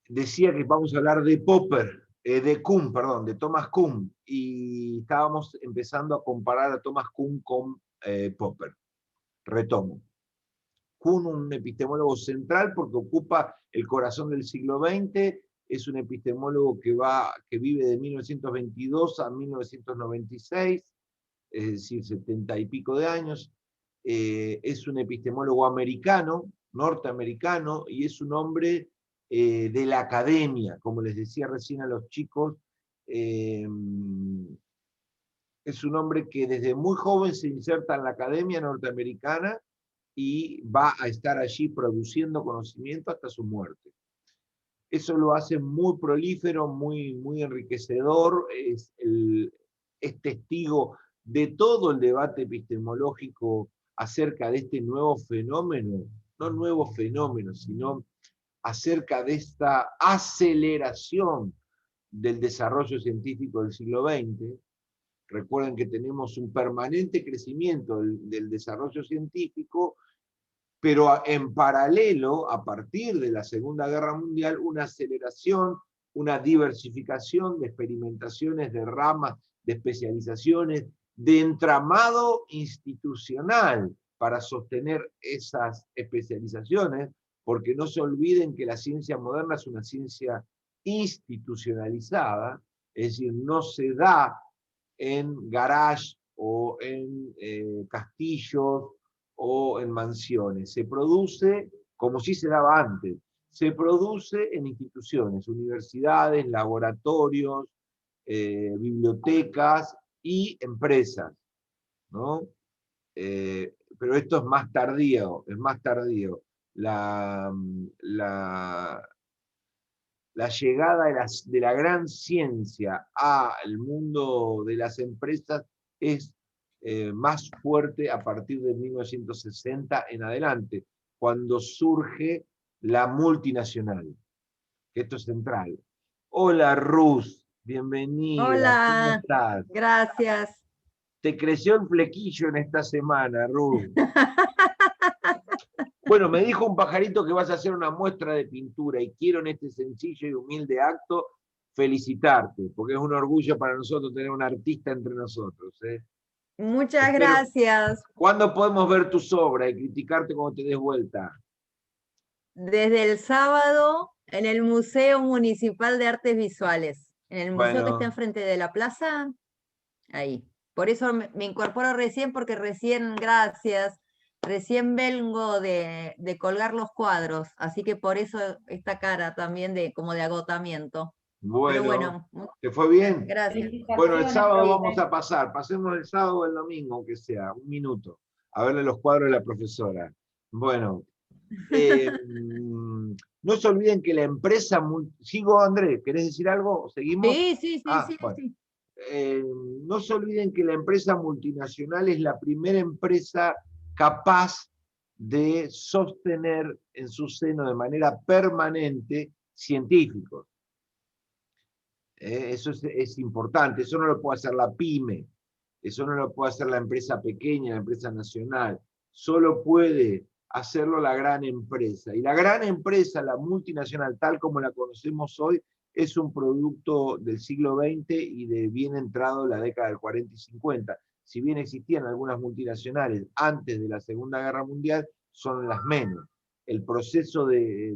decía que vamos a hablar de Popper, de Kuhn, perdón, de Thomas Kuhn, y estábamos empezando a comparar a Thomas Kuhn con Popper. Retomo. Kuhn, un epistemólogo central porque ocupa el corazón del siglo XX, es un epistemólogo que vive de 1922 a 1996, es decir, 70 y pico de años. Es un epistemólogo americano, norteamericano, y es un hombre de la academia, como les decía recién a los chicos. Es un hombre que desde muy joven se inserta en la academia norteamericana y va a estar allí produciendo conocimiento hasta su muerte. Eso lo hace muy prolífero, muy enriquecedor, es testigo de todo el debate epistemológico acerca de este nuevo fenómeno, no nuevo fenómeno, sino acerca de esta aceleración del desarrollo científico del siglo XX. Recuerden que tenemos un permanente crecimiento del desarrollo científico, pero en paralelo, a partir de la Segunda Guerra Mundial, una aceleración, una diversificación de experimentaciones, de ramas, de especializaciones, de entramado institucional para sostener esas especializaciones, porque no se olviden que la ciencia moderna es una ciencia institucionalizada, es decir, no se da en garage o en castillos o en mansiones. Se produce como si se daba antes. Se produce en instituciones, universidades, laboratorios, bibliotecas y empresas, ¿no? Pero esto es más tardío, es más tardío. La, la, la llegada de la gran ciencia al mundo de las empresas es más fuerte a partir de 1960 en adelante, cuando surge la multinacional, que esto es central. Hola Ruth, bienvenida, ¿cómo Hola, estás? gracias. Te creció el flequillo en esta semana, Ruth. Bueno, me dijo un pajarito que vas a hacer una muestra de pintura y quiero en este sencillo y humilde acto felicitarte, porque es un orgullo para nosotros tener un artista entre nosotros. Muchas Espero. gracias. ¿Cuándo podemos ver tus obras y criticarte cuando te des vuelta? Desde el sábado en el Museo Municipal de Artes Visuales, en el museo que está Bueno, enfrente de la plaza, ahí. Por eso me incorporo recién, porque recién, gracias, recién vengo de colgar los cuadros, así que por eso esta cara también como de agotamiento. Pero bueno, bueno, ¿te fue bien? gracias. Bueno, el Felicitaciones, sábado vamos profe. a pasar, pasemos el sábado o el domingo, aunque sea, un minuto, a verle los cuadros de la profesora. Bueno, no se olviden que la empresa, ¿sigo André? ¿Querés decir algo? ¿Seguimos? Sí, sí, sí, Ah, sí, bueno. sí. No se olviden que la empresa multinacional es la primera empresa capaz de sostener en su seno de manera permanente científicos. Eso es importante, eso no lo puede hacer la pyme, eso no lo puede hacer la empresa pequeña, la empresa nacional, solo puede hacerlo la gran empresa. Y la gran empresa, la multinacional, tal como la conocemos hoy, es un producto del siglo XX y de bien entrado la década del 40 y 50. Si bien existían algunas multinacionales antes de la Segunda Guerra Mundial, son las menos. El proceso de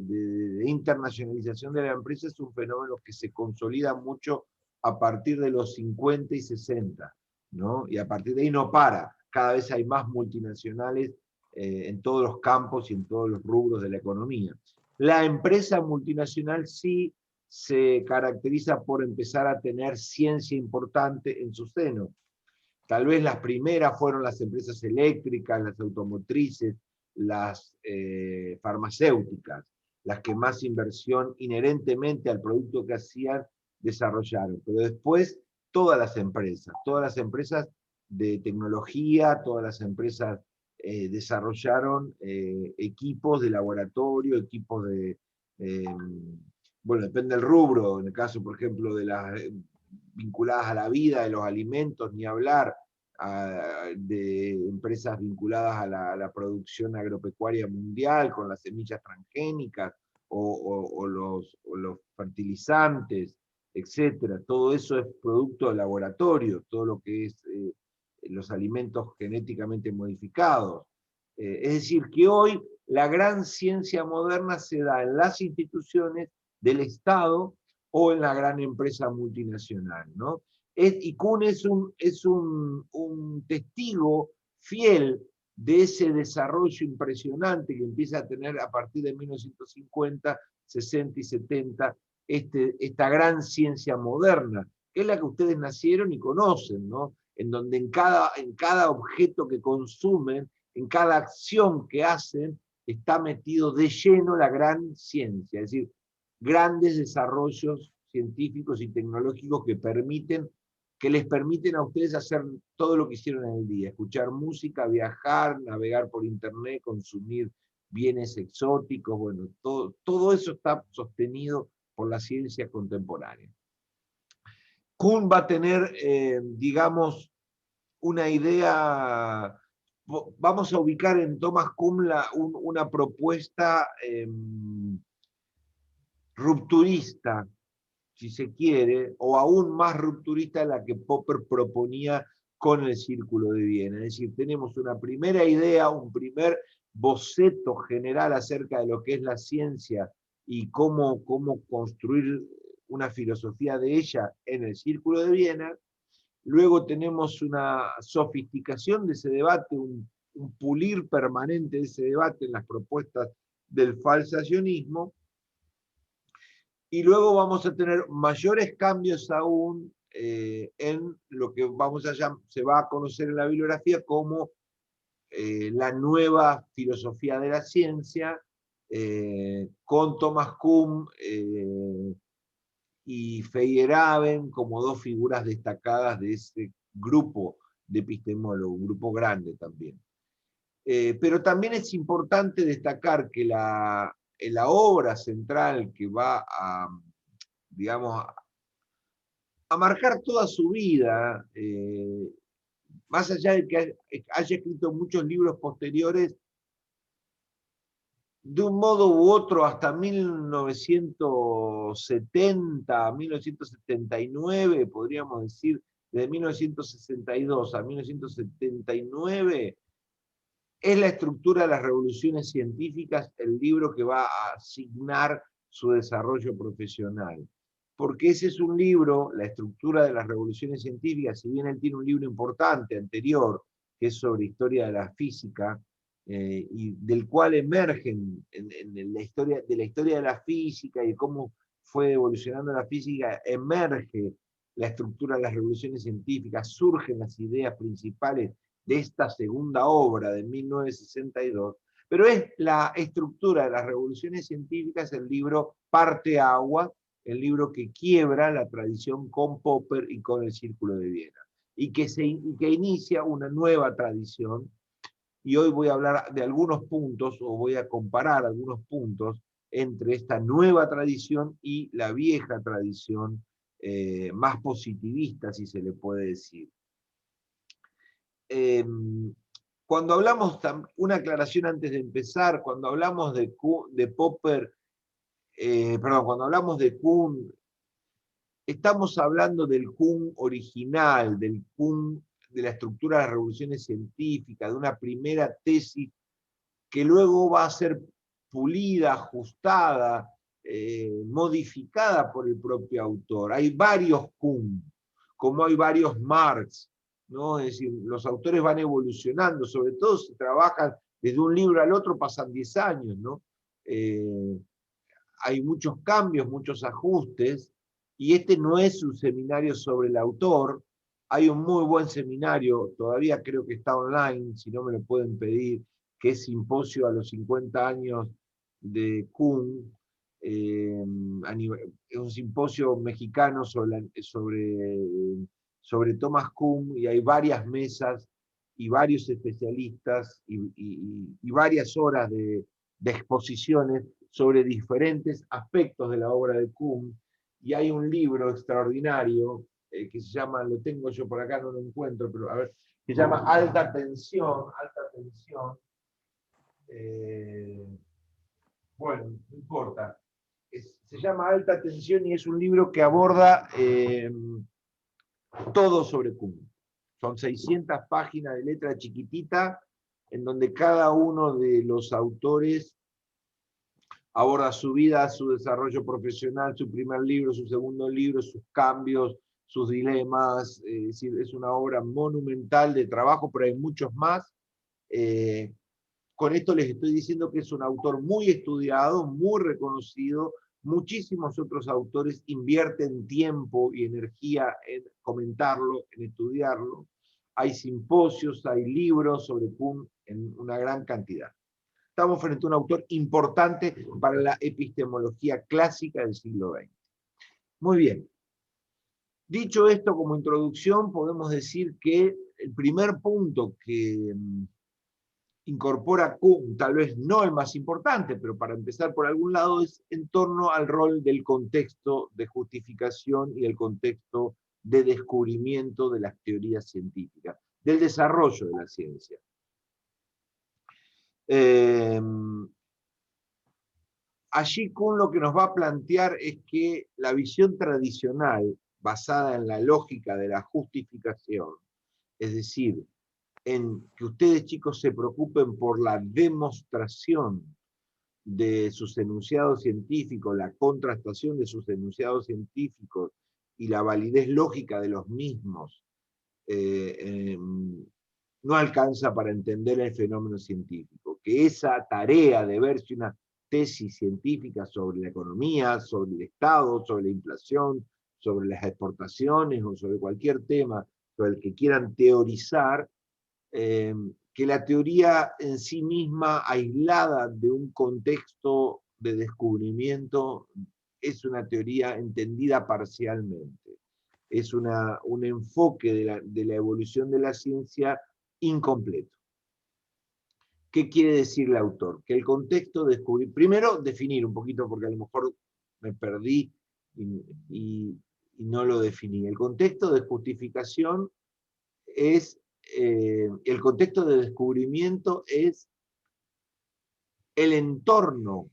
internacionalización de la empresa es un fenómeno que se consolida mucho a partir de los 50 y 60, ¿no? Y a partir de ahí no para. Cada vez hay más multinacionales en todos los campos y en todos los rubros de la economía. La empresa multinacional sí se caracteriza por empezar a tener ciencia importante en su seno. Tal vez las primeras fueron las empresas eléctricas, las automotrices, las farmacéuticas, las que más inversión inherentemente al producto que hacían desarrollaron. Pero después todas las empresas de tecnología, todas las empresas desarrollaron equipos de laboratorio, equipos eh, bueno, depende del rubro, en el caso, por ejemplo, de las vinculadas a la vida, de los alimentos, ni hablar, de empresas vinculadas a la producción agropecuaria mundial, con las semillas transgénicas, o los fertilizantes, etcétera. Todo eso es producto de laboratorio, todo lo que es los alimentos genéticamente modificados. Es decir, que hoy la gran ciencia moderna se da en las instituciones del Estado o en la gran empresa multinacional, ¿no? Y Kuhn es un testigo fiel de ese desarrollo impresionante que empieza a tener a partir de 1950, 60 y 70, esta gran ciencia moderna, que es la que ustedes nacieron y conocen, ¿no? En donde en cada objeto que consumen, en cada acción que hacen, está metido de lleno la gran ciencia, es decir, grandes desarrollos científicos y tecnológicos que les permiten a ustedes hacer todo lo que hicieron en el día, escuchar música, viajar, navegar por internet, consumir bienes exóticos, bueno, todo eso está sostenido por la ciencia contemporánea. Kuhn va a tener, digamos, una idea, vamos a ubicar en Thomas Kuhn una propuesta rupturista, si se quiere, o aún más rupturista de la que Popper proponía con el Círculo de Viena. Es decir, tenemos una primera idea, un primer boceto general acerca de lo que es la ciencia y cómo construir una filosofía de ella en el Círculo de Viena. Luego tenemos una sofisticación de ese debate, un pulir permanente de ese debate en las propuestas del falsacionismo. Y luego vamos a tener mayores cambios aún en lo que se va a conocer en la bibliografía como la nueva filosofía de la ciencia, con Thomas Kuhn y Feyerabend como dos figuras destacadas de ese grupo de epistemólogos, un grupo grande también. Pero también es importante destacar que la obra central que va a, digamos, a marcar toda su vida, más allá de que haya escrito muchos libros posteriores, de un modo u otro hasta 1970, 1979, podríamos decir, de 1962 a 1979, es la estructura de las revoluciones científicas el libro que va a asignar su desarrollo profesional. Porque ese es un libro, la estructura de las revoluciones científicas, si bien él tiene un libro importante anterior, que es sobre historia de la física, y del cual emergen en la historia de la física y cómo fue evolucionando la física, emerge la estructura de las revoluciones científicas, surgen las ideas principales de esta segunda obra de 1962, pero es la estructura de las revoluciones científicas el libro Parte Agua, el libro que quiebra la tradición con Popper y con el Círculo de Viena, y que inicia una nueva tradición. Y hoy voy a hablar de algunos puntos, o voy a comparar algunos puntos entre esta nueva tradición y la vieja tradición más positivista, si se le puede decir. Cuando hablamos, una aclaración antes de empezar, cuando hablamos de Popper, cuando hablamos de Kuhn, estamos hablando del Kuhn original, del Kuhn de la estructura de las revoluciones científicas, de una primera tesis que luego va a ser pulida, ajustada, modificada por el propio autor. Hay varios Kuhn, como hay varios Marx, ¿no? Es decir, los autores van evolucionando, sobre todo si trabajan desde un libro al otro, pasan 10 años, ¿no? Hay muchos cambios, muchos ajustes, y este no es un seminario sobre el autor. Hay un muy buen seminario, todavía creo que está online, si no me lo pueden pedir, que es Simposio a los 50 años de Kuhn. Es un simposio mexicano sobre Thomas Kuhn, y hay varias mesas y varios especialistas y varias horas de exposiciones sobre diferentes aspectos de la obra de Kuhn. Y hay un libro extraordinario que se llama, lo tengo yo por acá, no lo encuentro, pero a ver, que se llama Alta Tensión. Bueno, no importa. se llama Alta Tensión y es un libro que aborda todo sobre Kuhn. Son 600 páginas de letra chiquitita, en donde cada uno de los autores aborda su vida, su desarrollo profesional, su primer libro, su segundo libro, sus cambios, sus dilemas. Es decir, es una obra monumental de trabajo, pero hay muchos más. Con esto les estoy diciendo que es un autor muy estudiado, muy reconocido. Muchísimos otros autores invierten tiempo y energía en comentarlo, en estudiarlo. Hay simposios, hay libros sobre Kuhn en una gran cantidad. Estamos frente a un autor importante para la epistemología clásica del siglo XX. Muy bien. Dicho esto como introducción, podemos decir que el primer punto que incorpora Kuhn, tal vez no el más importante, pero para empezar por algún lado, es en torno al rol del contexto de justificación y el contexto de descubrimiento de las teorías científicas, del desarrollo de la ciencia. Allí Kuhn lo que nos va a plantear es que la visión tradicional, basada en la lógica de la justificación, es decir, en que ustedes, chicos, se preocupen por la demostración de sus enunciados científicos, la contrastación de sus enunciados científicos y la validez lógica de los mismos, no alcanza para entender el fenómeno científico. Que esa tarea de ver si una tesis científica sobre la economía, sobre el Estado, sobre la inflación, sobre las exportaciones o sobre cualquier tema sobre el que quieran teorizar, que la teoría en sí misma, aislada de un contexto de descubrimiento, es una teoría entendida parcialmente. Es un enfoque de la evolución de la ciencia incompleto. ¿Qué quiere decir el autor? Que el contexto de descubrir, primero definir un poquito, porque a lo mejor me perdí y no lo definí. El contexto de justificación es, el contexto de descubrimiento es el entorno,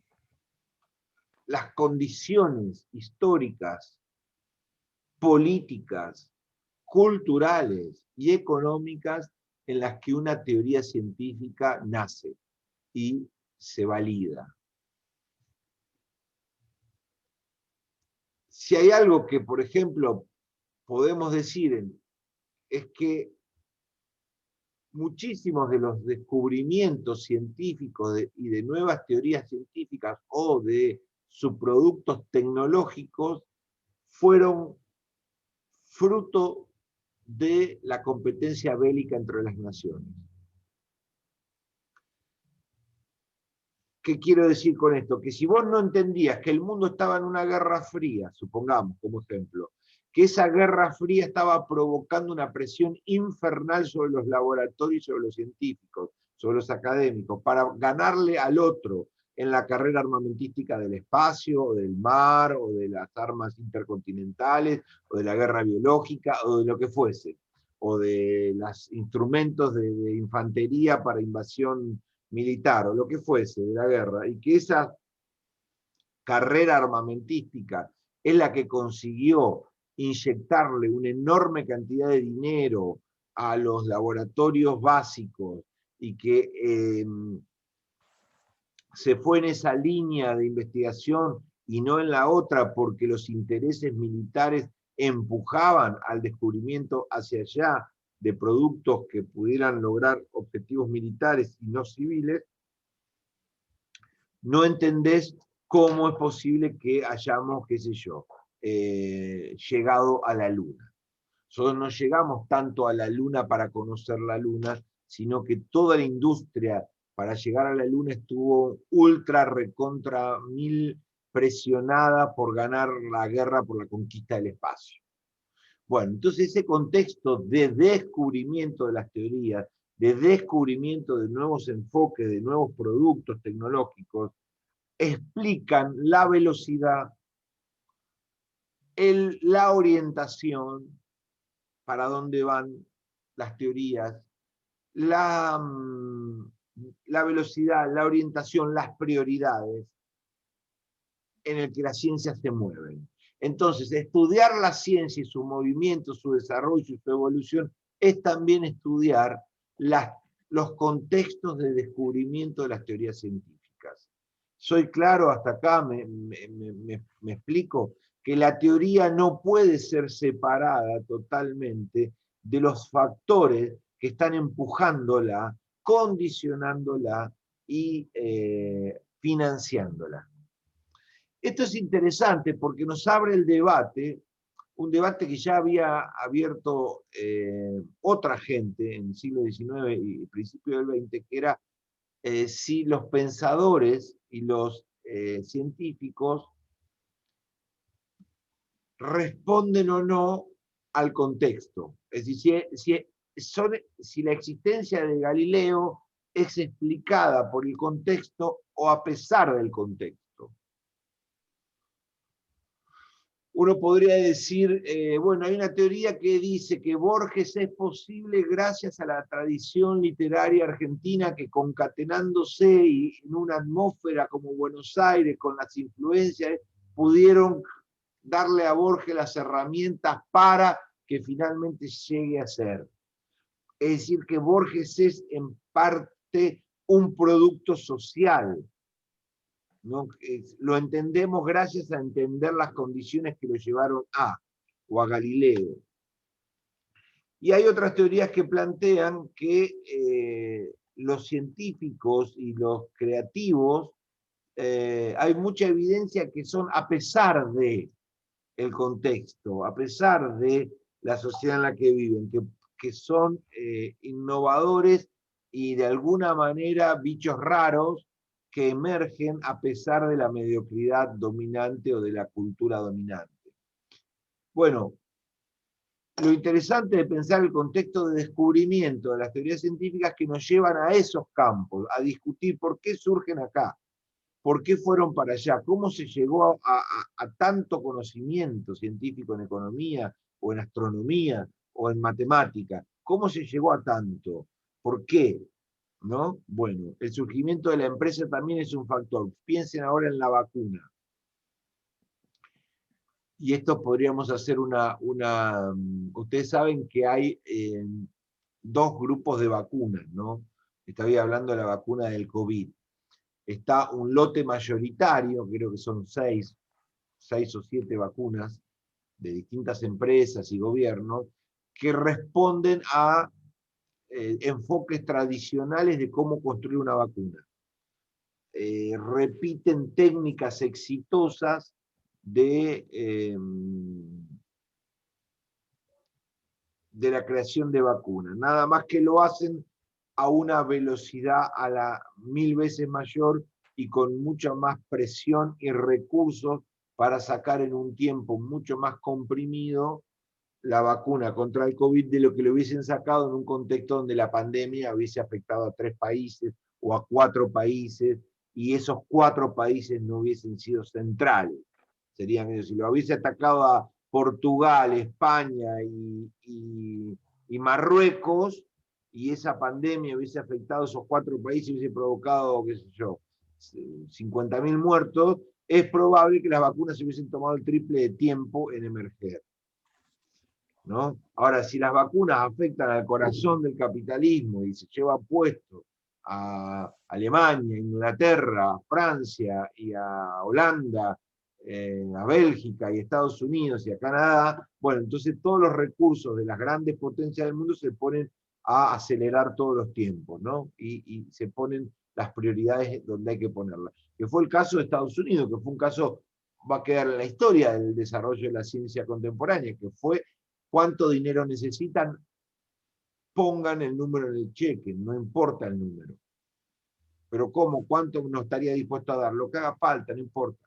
las condiciones históricas, políticas, culturales y económicas en las que una teoría científica nace y se valida. Si hay algo que, por ejemplo, podemos decir es que muchísimos de los descubrimientos científicos y de nuevas teorías científicas o de subproductos tecnológicos fueron fruto de la competencia bélica entre las naciones. ¿Qué quiero decir con esto? Que si vos no entendías que el mundo estaba en una guerra fría, supongamos como ejemplo, que esa guerra fría estaba provocando una presión infernal sobre los laboratorios, sobre los científicos, sobre los académicos, para ganarle al otro en la carrera armamentística del espacio, o del mar, o de las armas intercontinentales, o de la guerra biológica, o de lo que fuese, o de los instrumentos de infantería para invasión militar, o lo que fuese, de la guerra, y que esa carrera armamentística es la que consiguió inyectarle una enorme cantidad de dinero a los laboratorios básicos y que se fue en esa línea de investigación y no en la otra porque los intereses militares empujaban al descubrimiento hacia allá de productos que pudieran lograr objetivos militares y no civiles, no entendés cómo es posible que hayamos, qué sé yo, llegado a la Luna. Nosotros no llegamos tanto a la Luna para conocer la Luna, sino que toda la industria para llegar a la Luna estuvo ultra recontra mil presionada por ganar la guerra por la conquista del espacio. Bueno, entonces ese contexto de descubrimiento de las teorías, de descubrimiento de nuevos enfoques, de nuevos productos tecnológicos, explican la velocidad, la orientación, para dónde van las teorías, la velocidad, la orientación, las prioridades en el que las ciencias se mueven. Entonces, estudiar la ciencia y su movimiento, su desarrollo y su evolución es también estudiar los contextos de descubrimiento de las teorías científicas. Soy claro hasta acá, me explico, que la teoría no puede ser separada totalmente de los factores que están empujándola, condicionándola y financiándola. Esto es interesante porque nos abre el debate, un debate que ya había abierto otra gente en el siglo XIX y principio del XX, que era si los pensadores y los científicos responden o no al contexto. Es decir, si la existencia de Galileo es explicada por el contexto o a pesar del contexto. Uno podría decir, bueno, hay una teoría que dice que Borges es posible gracias a la tradición literaria argentina que concatenándose y en una atmósfera como Buenos Aires, con las influencias, pudieron darle a Borges las herramientas para que finalmente llegue a ser. Es decir, que Borges es en parte un producto social. ¿No? Lo entendemos gracias a entender las condiciones que lo llevaron o a Galileo. Y hay otras teorías que plantean que los científicos y los creativos, hay mucha evidencia que son a pesar de el contexto, a pesar de la sociedad en la que viven, que son innovadores y de alguna manera bichos raros que emergen a pesar de la mediocridad dominante o de la cultura dominante. Bueno, lo interesante de pensar el contexto de descubrimiento de las teorías científicas que nos llevan a esos campos, a discutir por qué surgen acá, por qué fueron para allá, cómo se llegó a tanto conocimiento científico en economía o en astronomía o en matemática, cómo se llegó a tanto, por qué, ¿no? Bueno, el surgimiento de la empresa también es un factor. Piensen ahora en la vacuna. Y esto podríamos hacer ustedes saben que hay dos grupos de vacunas, ¿no? Estaba hablando de la vacuna del COVID. Está un lote mayoritario, creo que son 6 o 7 vacunas de distintas empresas y gobiernos, que responden a enfoques tradicionales de cómo construir una vacuna. Repiten técnicas exitosas de la creación de vacunas. Nada más que lo hacen a una velocidad a la 1000 veces mayor y con mucha más presión y recursos para sacar en un tiempo mucho más comprimido la vacuna contra el COVID de lo que lo hubiesen sacado en un contexto donde la pandemia hubiese afectado a 3 países o a 4 países y esos 4 países no hubiesen sido centrales. Serían, si lo hubiese atacado a Portugal, España y Marruecos, y esa pandemia hubiese afectado a esos 4 países, hubiese provocado, qué sé yo, 50.000 muertos, es probable que las vacunas se hubiesen tomado el triple de tiempo en emerger. ¿No? Ahora, si las vacunas afectan al corazón del capitalismo y se llevan puesto a Alemania, Inglaterra, a Francia y a Holanda, a Bélgica y Estados Unidos y a Canadá, bueno, entonces todos los recursos de las grandes potencias del mundo se ponen a acelerar todos los tiempos, ¿no? Y se ponen las prioridades donde hay que ponerlas. Que fue el caso de Estados Unidos, que fue un caso, va a quedar en la historia del desarrollo de la ciencia contemporánea, que fue cuánto dinero necesitan, pongan el número en el cheque, no importa el número. Pero ¿cómo? ¿Cuánto uno estaría dispuesto a dar? Lo que haga falta, no importa.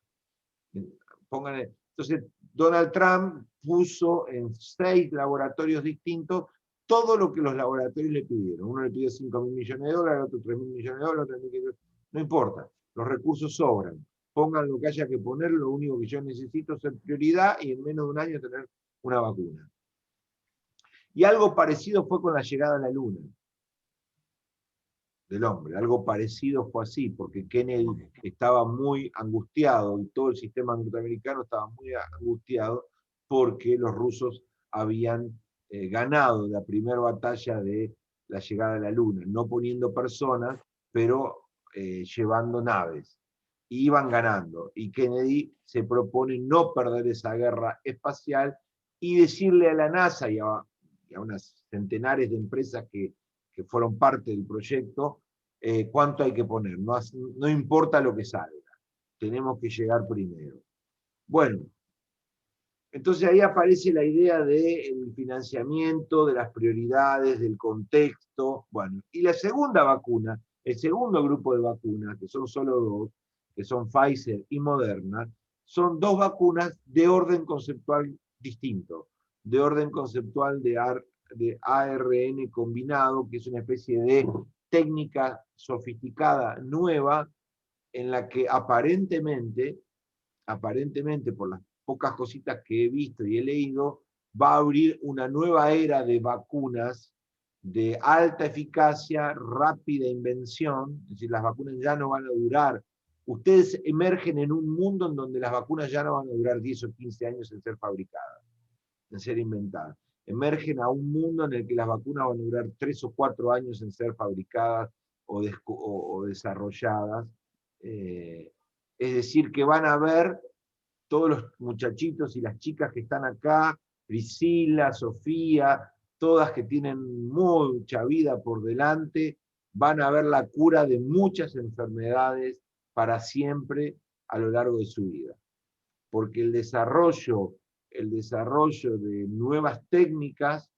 Entonces, Donald Trump puso en 6 laboratorios distintos todo lo que los laboratorios le pidieron. Uno le pidió $5.000 millones, otro $3.000 millones, otro 3.000. No importa, los recursos sobran. Pongan lo que haya que poner, lo único que yo necesito es ser prioridad y en menos de un año tener una vacuna. Y algo parecido fue con la llegada a la Luna. del hombre. Algo parecido fue así, porque Kennedy estaba muy angustiado y todo el sistema norteamericano estaba muy angustiado porque los rusos habían ganado la primera batalla de la llegada a la Luna, no poniendo personas, pero llevando naves. Y iban ganando. Y Kennedy se propone no perder esa guerra espacial y decirle a la NASA y a unas centenares de empresas que fueron parte del proyecto, cuánto hay que poner. No, no importa lo que salga, tenemos que llegar primero. Bueno, entonces ahí aparece la idea del financiamiento, de las prioridades, del contexto. Bueno, y la segunda vacuna, el segundo grupo de vacunas, que son solo dos, que son Pfizer y Moderna, son dos vacunas de orden conceptual distinto, de orden conceptual de ARN combinado, que es una especie de técnica sofisticada nueva en la que aparentemente por las pocas cositas que he visto y he leído, va a abrir una nueva era de vacunas de alta eficacia, rápida invención, es decir, las vacunas ya no van a durar. Ustedes emergen en un mundo en donde las vacunas ya no van a durar 10 o 15 años en ser fabricadas, en ser inventadas. Emergen a un mundo en el que las vacunas van a durar 3 o 4 años en ser fabricadas o desarrolladas. Es decir, que van a ver todos los muchachitos y las chicas que están acá, Priscila, Sofía, todas que tienen mucha vida por delante, van a ver la cura de muchas enfermedades para siempre a lo largo de su vida. Porque el desarrollo de nuevas técnicas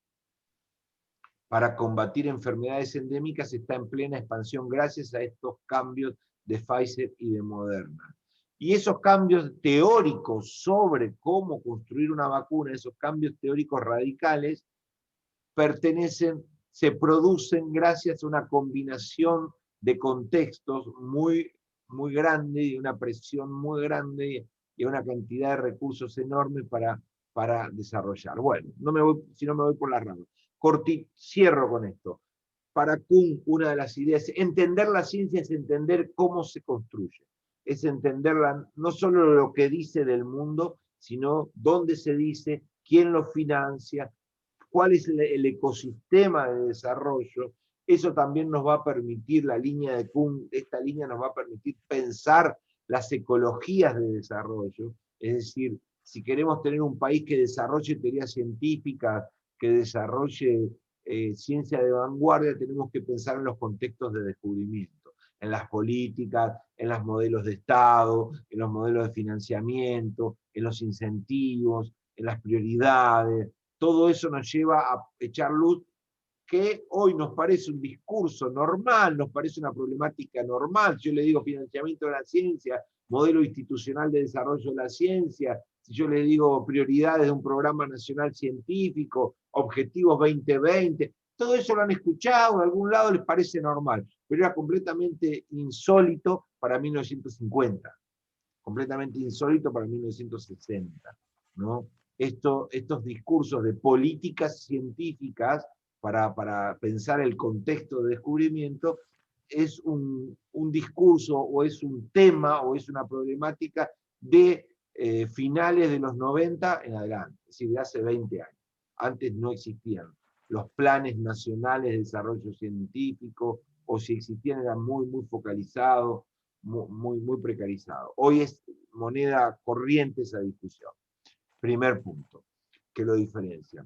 para combatir enfermedades endémicas está en plena expansión gracias a estos cambios de Pfizer y de Moderna. Y esos cambios teóricos sobre cómo construir una vacuna, esos cambios teóricos radicales, se producen gracias a una combinación de contextos muy, muy grande y una presión muy grande y una cantidad de recursos enormes para desarrollar. Bueno, si no me voy por las ramas. Cierro con esto. Para Kuhn, una de las ideas, entender la ciencia es entender cómo se construye. Es entenderla no solo lo que dice del mundo, sino dónde se dice, quién lo financia, cuál es el ecosistema de desarrollo. Eso también nos va a permitir, la línea de Kuhn, esta línea nos va a permitir pensar las ecologías de desarrollo. Es decir, si queremos tener un país que desarrolle teorías científicas, que desarrolle ciencia de vanguardia, tenemos que pensar en los contextos de descubrimiento, en las políticas, en los modelos de Estado, en los modelos de financiamiento, en los incentivos, en las prioridades. Todo eso nos lleva a echar luz que hoy nos parece un discurso normal, nos parece una problemática normal. Yo le digo financiamiento de la ciencia, modelo institucional de desarrollo de la ciencia, si yo le digo prioridades de un programa nacional científico, objetivos 2020, todo eso lo han escuchado, de algún lado les parece normal, pero era completamente insólito para 1950, completamente insólito para 1960, ¿no? Estos discursos de políticas científicas para pensar el contexto de descubrimiento es un discurso o es un tema o es una problemática de finales de los 90 en adelante, es decir, de hace 20 años. Antes no existían los planes nacionales de desarrollo científico, o si existían eran muy, muy focalizados, muy, muy precarizados. Hoy es moneda corriente esa discusión. Primer punto que lo diferencia.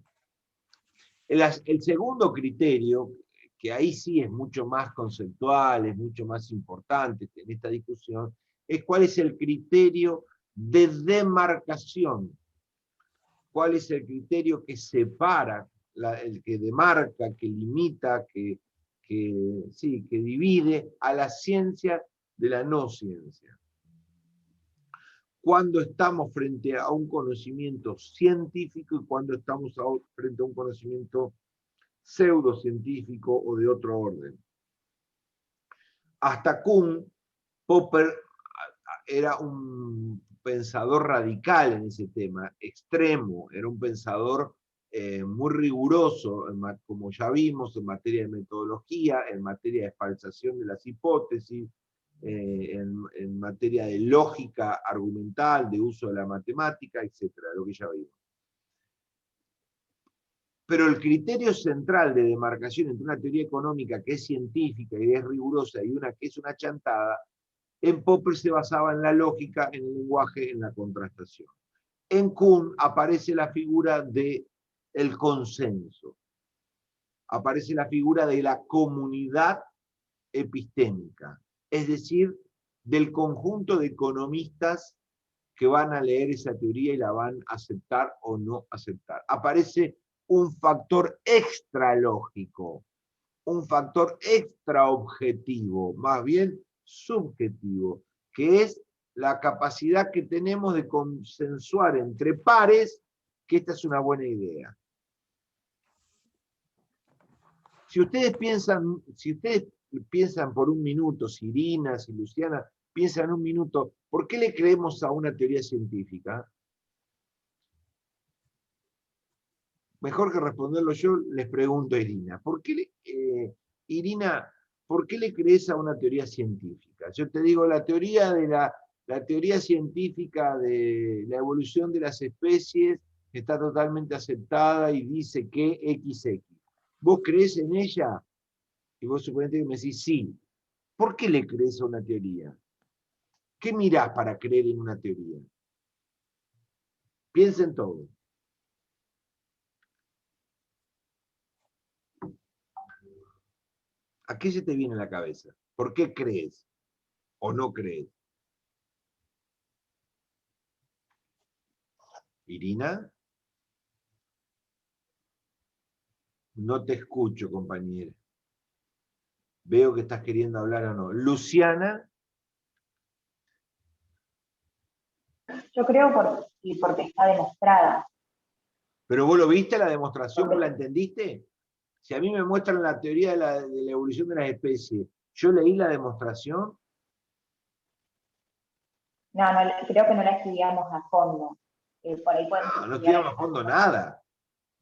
El segundo criterio, que ahí sí es mucho más conceptual, es mucho más importante en esta discusión, es cuál es el criterio de demarcación. ¿Cuál es el criterio que separa, el que demarca, que limita, que divide a la ciencia de la no ciencia? Cuando estamos frente a un conocimiento científico y cuando estamos frente a un conocimiento pseudocientífico o de otro orden. Hasta Kuhn, Popper era un pensador radical en ese tema, extremo, era un pensador muy riguroso, como ya vimos, en materia de metodología, en materia de falsación de las hipótesis, en materia de lógica argumental, de uso de la matemática, etcétera, lo que ya vimos. Pero el criterio central de demarcación entre una teoría económica que es científica y es rigurosa y una que es una chantada, en Popper se basaba en la lógica, en el lenguaje, en la contrastación. En Kuhn aparece la figura del consenso, aparece la figura de la comunidad epistémica, es decir, del conjunto de economistas que van a leer esa teoría y la van a aceptar o no aceptar. Aparece un factor extralógico, un factor extraobjetivo, más bien subjetivo, que es la capacidad que tenemos de consensuar entre pares que esta es una buena idea. Si ustedes piensan por un minuto, si Irina, si Luciana, piensan un minuto, ¿por qué le creemos a una teoría científica? Mejor que responderlo yo, les pregunto a Irina. Irina, ¿por qué le crees a una teoría científica? Yo te digo, la teoría científica de la evolución de las especies está totalmente aceptada y dice que XX. ¿Vos crees en ella? Y vos suponete que me decís sí. ¿Por qué le crees a una teoría? ¿Qué mirás para creer en una teoría? Piensen todo. ¿A qué se te viene a la cabeza? ¿Por qué crees o no crees? Irina, no te escucho, compañera. Veo que estás queriendo hablar o no. Luciana. Yo creo porque está demostrada. ¿Pero vos lo viste la demostración? ¿Vos la entendiste? Si a mí me muestran la teoría de la evolución de las especies, ¿yo leí la demostración? No, creo que no la estudiamos a fondo. Por ahí No estudiamos a fondo nada.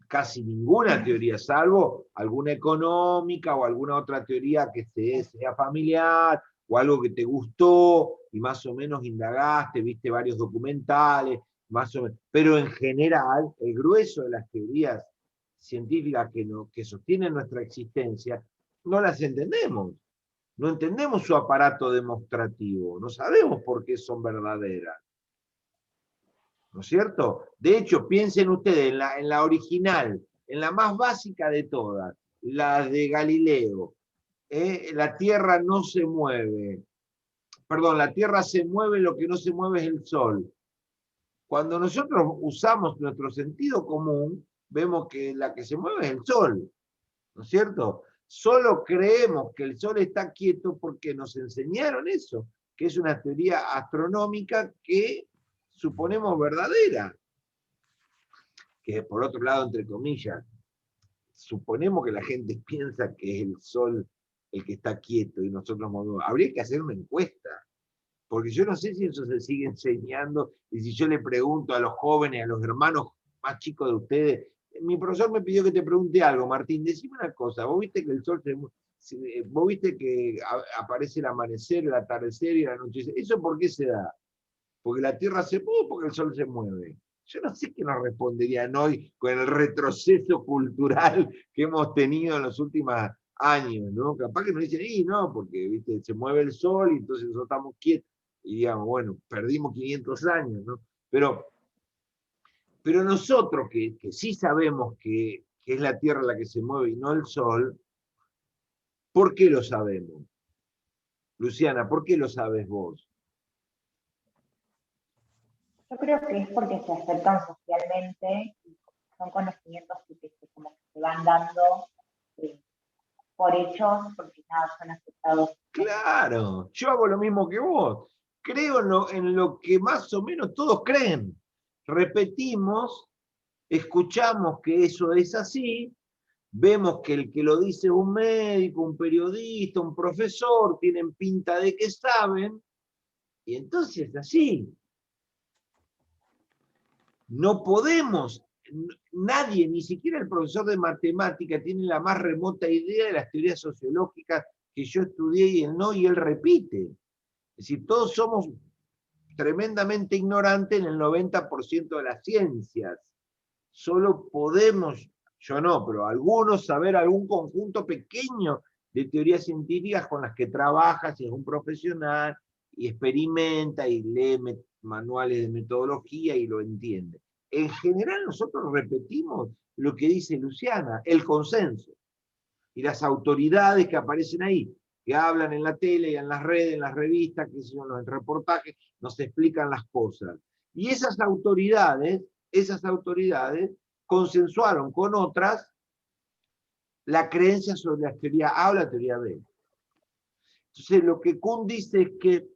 Casi ninguna teoría, salvo alguna económica o alguna otra teoría que sea familiar o algo que te gustó y más o menos indagaste, viste varios documentales, más o menos. Pero en general, el grueso de las teorías científicas que sostienen nuestra existencia, no las entendemos. No entendemos su aparato demostrativo, no sabemos por qué son verdaderas. ¿No es cierto? De hecho, piensen ustedes en la original, en la más básica de todas, la de Galileo. La Tierra no se mueve. Perdón, la Tierra se mueve, lo que no se mueve es el Sol. Cuando nosotros usamos nuestro sentido común, vemos que la que se mueve es el Sol. ¿No es cierto? Solo creemos que el Sol está quieto porque nos enseñaron eso, que es una teoría astronómica que suponemos verdadera. Que por otro lado, entre comillas, suponemos que la gente piensa que es el Sol el que está quieto y nosotros movemos. Habría que hacer una encuesta, porque yo no sé si eso se sigue enseñando, y si yo le pregunto a los jóvenes, a los hermanos más chicos de ustedes, mi profesor me pidió que te pregunte algo, Martín, decime una cosa, vos viste que el Sol vos viste que aparece el amanecer, el atardecer y el anochecer, ¿eso por qué se da? Porque la Tierra se mueve o porque el Sol se mueve. Yo no sé qué nos responderían hoy con el retroceso cultural que hemos tenido en los últimos años, ¿no? Capaz que nos dicen, no, porque ¿viste? Se mueve el Sol y entonces nosotros estamos quietos. Y digamos, bueno, perdimos 500 años, ¿no? Pero nosotros que sí sabemos que es la Tierra la que se mueve y no el Sol, ¿por qué lo sabemos? Luciana, ¿por qué lo sabes vos? Yo creo que es porque se aceptan socialmente y son conocimientos que como que se van dando por hechos, porque nada, son aceptados. Claro, yo hago lo mismo que vos. Creo en lo que más o menos todos creen. Repetimos, escuchamos que eso es así, vemos que el que lo dice un médico, un periodista, un profesor, tienen pinta de que saben, y entonces así. No podemos nadie, ni siquiera el profesor de matemática, tiene la más remota idea de las teorías sociológicas que yo estudié y él no, y él repite. Es decir, todos somos tremendamente ignorantes en el 90% de las ciencias. Solo podemos, yo no, pero algunos, saber algún conjunto pequeño de teorías científicas con las que trabaja, si es un profesional, y experimenta, y lee manuales de metodología y lo entiende. En general nosotros repetimos lo que dice Luciana, el consenso. Y las autoridades que aparecen ahí, que hablan en la tele y en las redes, en las revistas, que son los reportajes, nos explican las cosas. Y esas autoridades consensuaron con otras la creencia sobre la teoría A o la teoría B. Entonces, lo que Kuhn dice es que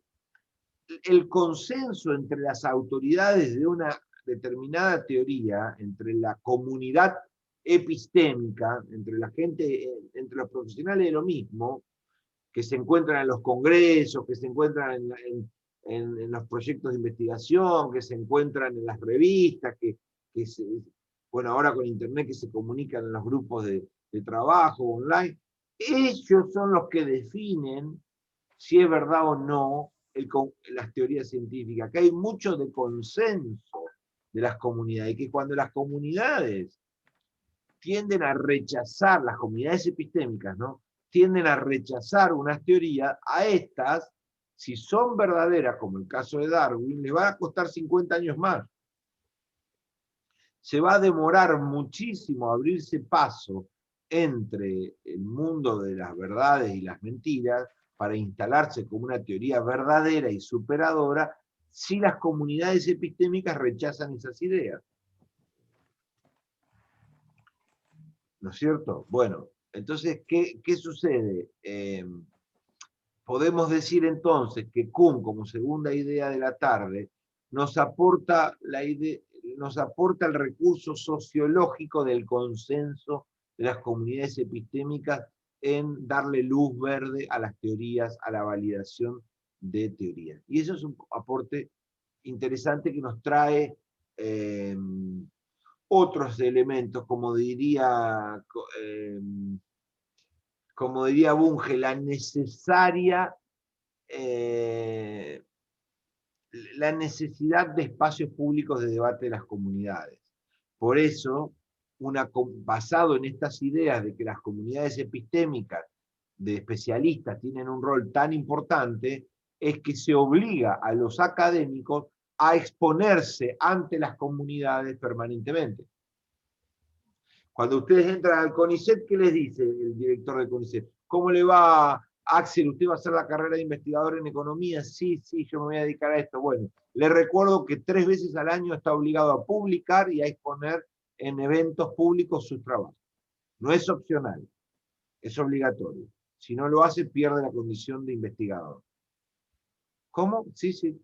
el consenso entre las autoridades de una determinada teoría, entre la comunidad epistémica, entre la gente, entre los profesionales de lo mismo, que se encuentran en los congresos, que se encuentran en los proyectos de investigación, que se encuentran en las revistas, bueno, ahora con internet que se comunican en los grupos de trabajo online, ellos son los que definen si es verdad o no las teorías científicas, que hay mucho de consenso de las comunidades, y que cuando las comunidades tienden a rechazar, las comunidades epistémicas, ¿no?, tienden a rechazar unas teorías, a estas, si son verdaderas, como el caso de Darwin, les va a costar 50 años más. Se va a demorar muchísimo abrirse paso entre el mundo de las verdades y las mentiras para instalarse como una teoría verdadera y superadora si las comunidades epistémicas rechazan esas ideas. ¿No es cierto? Bueno, entonces, ¿qué sucede? Podemos decir entonces que Kuhn, como segunda idea de la tarde, nos aporta el recurso sociológico del consenso de las comunidades epistémicas en darle luz verde a las teorías, a la validación de teorías. Y eso es un aporte interesante que nos trae otros elementos, como diría Bunge, la necesidad de espacios públicos de debate de las comunidades. Por eso, basado en estas ideas de que las comunidades epistémicas de especialistas tienen un rol tan importante, es que se obliga a los académicos a exponerse ante las comunidades permanentemente. Cuando ustedes entran al CONICET, ¿qué les dice el director del CONICET? ¿Cómo le va, Axel? ¿Usted va a hacer la carrera de investigador en economía? Sí, yo me voy a dedicar a esto. Bueno, le recuerdo que 3 veces al año está obligado a publicar y a exponer en eventos públicos sus trabajos. No es opcional, es obligatorio. Si no lo hace, pierde la condición de investigador. ¿Cómo? Sí.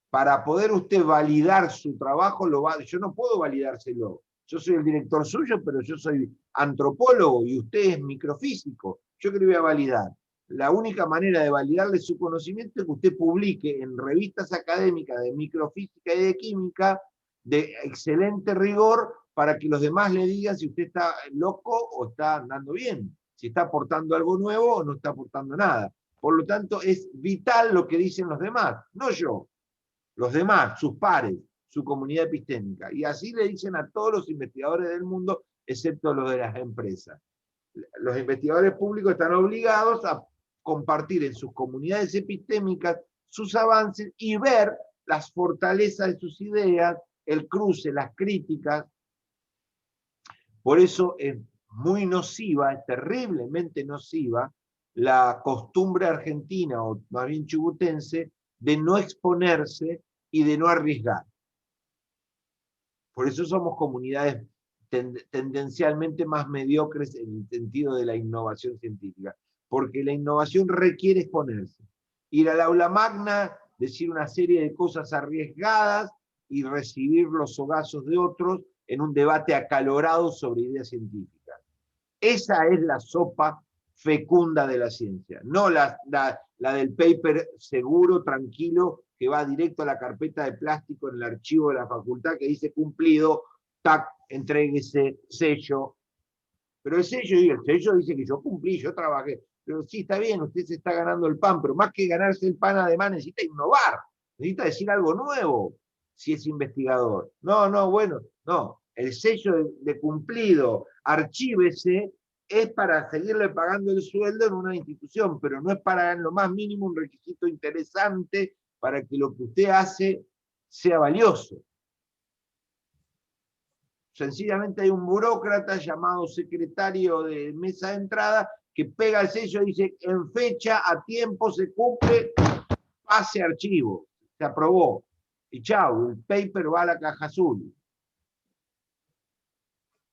Para poder usted validar su trabajo, yo no puedo validárselo. Yo soy el director suyo, pero yo soy antropólogo y usted es microfísico. ¿Yo qué le voy a validar? La única manera de validarle su conocimiento es que usted publique en revistas académicas de microfísica y de química de excelente rigor para que los demás le digan si usted está loco o está andando bien, si está aportando algo nuevo o no está aportando nada. Por lo tanto, es vital lo que dicen los demás, no yo. Los demás, sus pares, su comunidad epistémica. Y así le dicen a todos los investigadores del mundo, excepto los de las empresas. Los investigadores públicos están obligados a compartir en sus comunidades epistémicas sus avances y ver las fortalezas de sus ideas, el cruce, las críticas. Por eso es muy nociva, es terriblemente nociva, la costumbre argentina, o más bien chubutense, de no exponerse y de no arriesgar. Por eso somos comunidades tendencialmente más mediocres en el sentido de la innovación científica, porque la innovación requiere exponerse. Ir al aula magna, decir una serie de cosas arriesgadas y recibir los sogazos de otros en un debate acalorado sobre ideas científicas. Esa es la sopa fecunda de la ciencia, no la del paper seguro, tranquilo, que va directo a la carpeta de plástico en el archivo de la facultad que dice cumplido, tac, entréguese, sello. Pero el sello dice que yo cumplí, yo trabajé. Pero sí, está bien, usted se está ganando el pan, pero más que ganarse el pan, además necesita innovar, necesita decir algo nuevo, si es investigador. No, bueno, no. El sello de cumplido, archívese, es para seguirle pagando el sueldo en una institución, pero no es para en lo más mínimo un requisito interesante para que lo que usted hace sea valioso. Sencillamente hay un burócrata llamado secretario de mesa de entrada que pega el sello y dice, en fecha, a tiempo, se cumple, pase archivo, se aprobó. Y chau, el paper va a la caja azul. No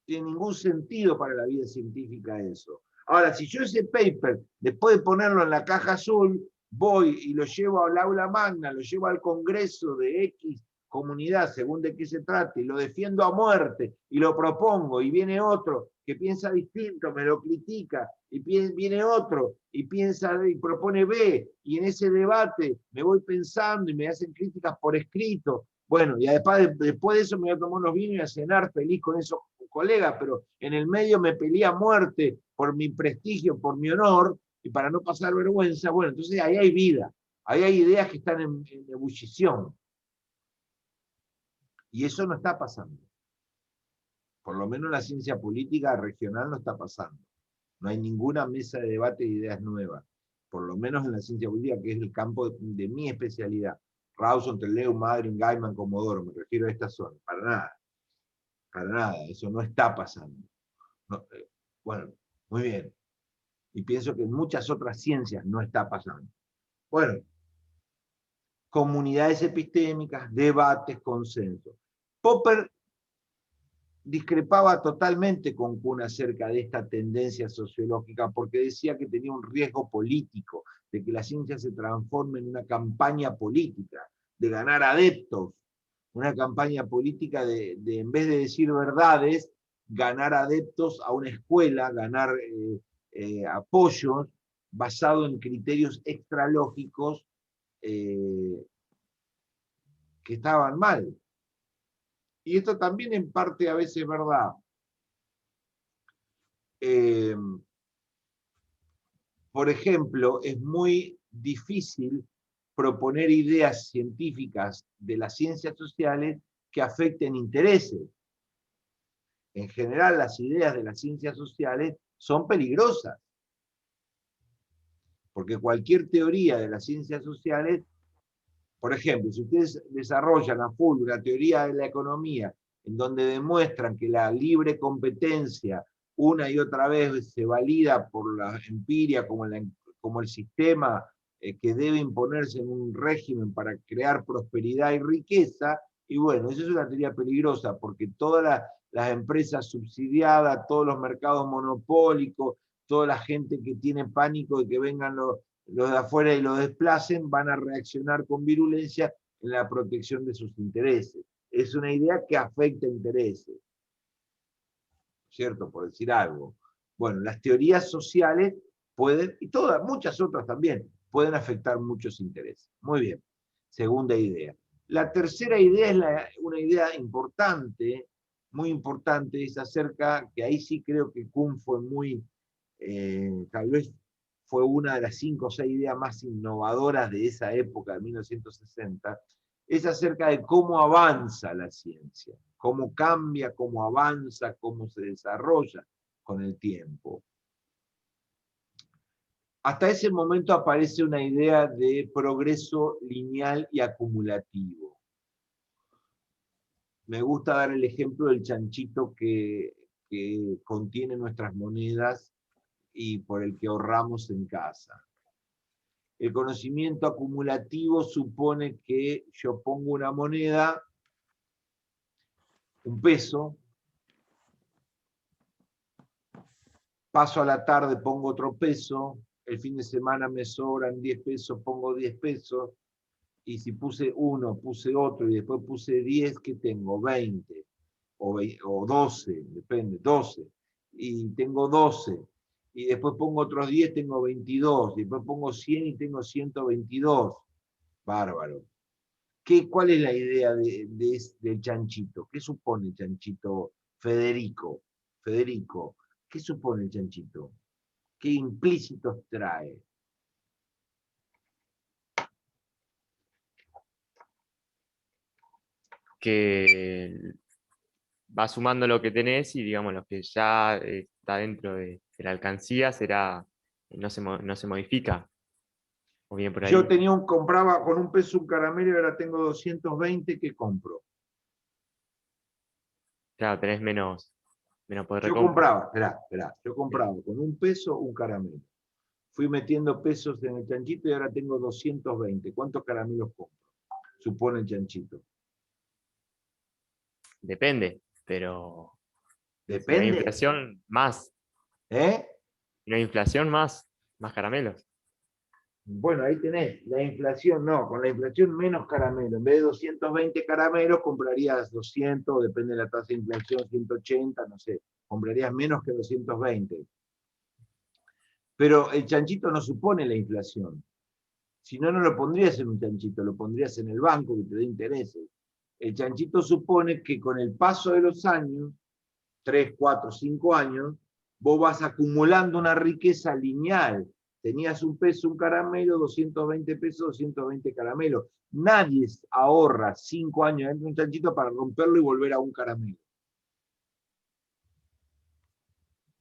tiene ningún sentido para la vida científica eso. Ahora, si yo ese paper, después de ponerlo en la caja azul, voy y lo llevo al aula magna, lo llevo al congreso de X comunidad, según de qué se trate, y lo defiendo a muerte, y lo propongo, y viene otro que piensa distinto, me lo critica, y viene otro, y piensa y propone B, y en ese debate me voy pensando y me hacen críticas por escrito. Bueno, y después de eso me voy a tomar unos vinos y a cenar feliz con esos colegas, pero en el medio me peleé a muerte por mi prestigio, por mi honor, y para no pasar vergüenza. Bueno, entonces ahí hay vida, ahí hay ideas que están en ebullición. Y eso no está pasando. Por lo menos en la ciencia política regional no está pasando. No hay ninguna mesa de debate de ideas nuevas. Por lo menos en la ciencia política, que es el campo de mi especialidad. Rawson, Terleu, Madryn, Gaiman, Comodoro, me refiero a esta zona. Para nada. Para nada. Eso no está pasando. No, bueno, muy bien. Y pienso que en muchas otras ciencias no está pasando. Bueno, comunidades epistémicas, debates, consensos. Popper discrepaba totalmente con Kuhn acerca de esta tendencia sociológica porque decía que tenía un riesgo político, de que la ciencia se transforme en una campaña política, de ganar adeptos, una campaña política de en vez de decir verdades, ganar adeptos a una escuela, ganar apoyos basado en criterios extralógicos que estaban mal. Y esto también en parte a veces es verdad. Por ejemplo, es muy difícil proponer ideas científicas de las ciencias sociales que afecten intereses. En general, las ideas de las ciencias sociales son peligrosas, porque cualquier teoría de las ciencias sociales, por ejemplo, si ustedes desarrollan a full una teoría de la economía en donde demuestran que la libre competencia una y otra vez se valida por la empiria como el sistema que debe imponerse en un régimen para crear prosperidad y riqueza, y bueno, eso es una teoría peligrosa, porque todas las empresas subsidiadas, todos los mercados monopólicos, toda la gente que tiene pánico de que vengan los de afuera y lo desplacen, van a reaccionar con virulencia en la protección de sus intereses. Es una idea que afecta intereses, ¿cierto? Por decir algo. Bueno, las teorías sociales pueden, y todas, muchas otras también, pueden afectar muchos intereses. Muy bien, segunda idea. La tercera idea es una idea importante, muy importante, es acerca, que ahí sí creo que Kuhn fue muy, tal vez fue una de las 5 o 6 ideas más innovadoras de esa época, de 1960, es acerca de cómo avanza la ciencia, cómo cambia, cómo avanza, cómo se desarrolla con el tiempo. Hasta ese momento aparece una idea de progreso lineal y acumulativo. Me gusta dar el ejemplo del chanchito que contiene nuestras monedas y por el que ahorramos en casa. El conocimiento acumulativo supone que yo pongo una moneda, un peso, paso a la tarde, pongo otro peso, el fin de semana me sobran 10 pesos, pongo 10 pesos, y si puse uno, puse otro, y después puse 10, ¿qué tengo? 20, o 12, depende, 12, y tengo 12, y después pongo otros 10, tengo 22, y después pongo 100 y tengo 122. Bárbaro. ¿Cuál es la idea del chanchito? ¿Qué supone el chanchito, Federico? Federico, ¿qué supone el chanchito? ¿Qué implícitos trae? Que va sumando lo que tenés y digamos lo que ya está dentro de la alcancía no se modifica. O bien por Yo ahí. compraba con $1 un caramelo y ahora tengo 220, ¿qué compro? Claro, tenés menos poder de Yo compra. compraba, esperá, yo compraba con $1 un caramelo. Fui metiendo pesos en el chanchito y ahora tengo 220. ¿Cuántos caramelos compro? Supone el chanchito. Depende, pero si no hay Depende. inflación, más. ¿Eh? Si no hay inflación, más caramelos. Bueno, ahí tenés, la inflación no, con la inflación menos caramelo. En vez de 220 caramelos, comprarías 200, depende de la tasa de inflación, 180, no sé. Comprarías menos que 220. Pero el chanchito no supone la inflación. Si no, no lo pondrías en un chanchito, lo pondrías en el banco que te dé intereses. El chanchito supone que con el paso de los años, 3, 4, 5 años, vos vas acumulando una riqueza lineal. Tenías $1 un caramelo, 220 pesos, 220 caramelos. Nadie ahorra 5 años dentro de un chanchito para romperlo y volver a un caramelo.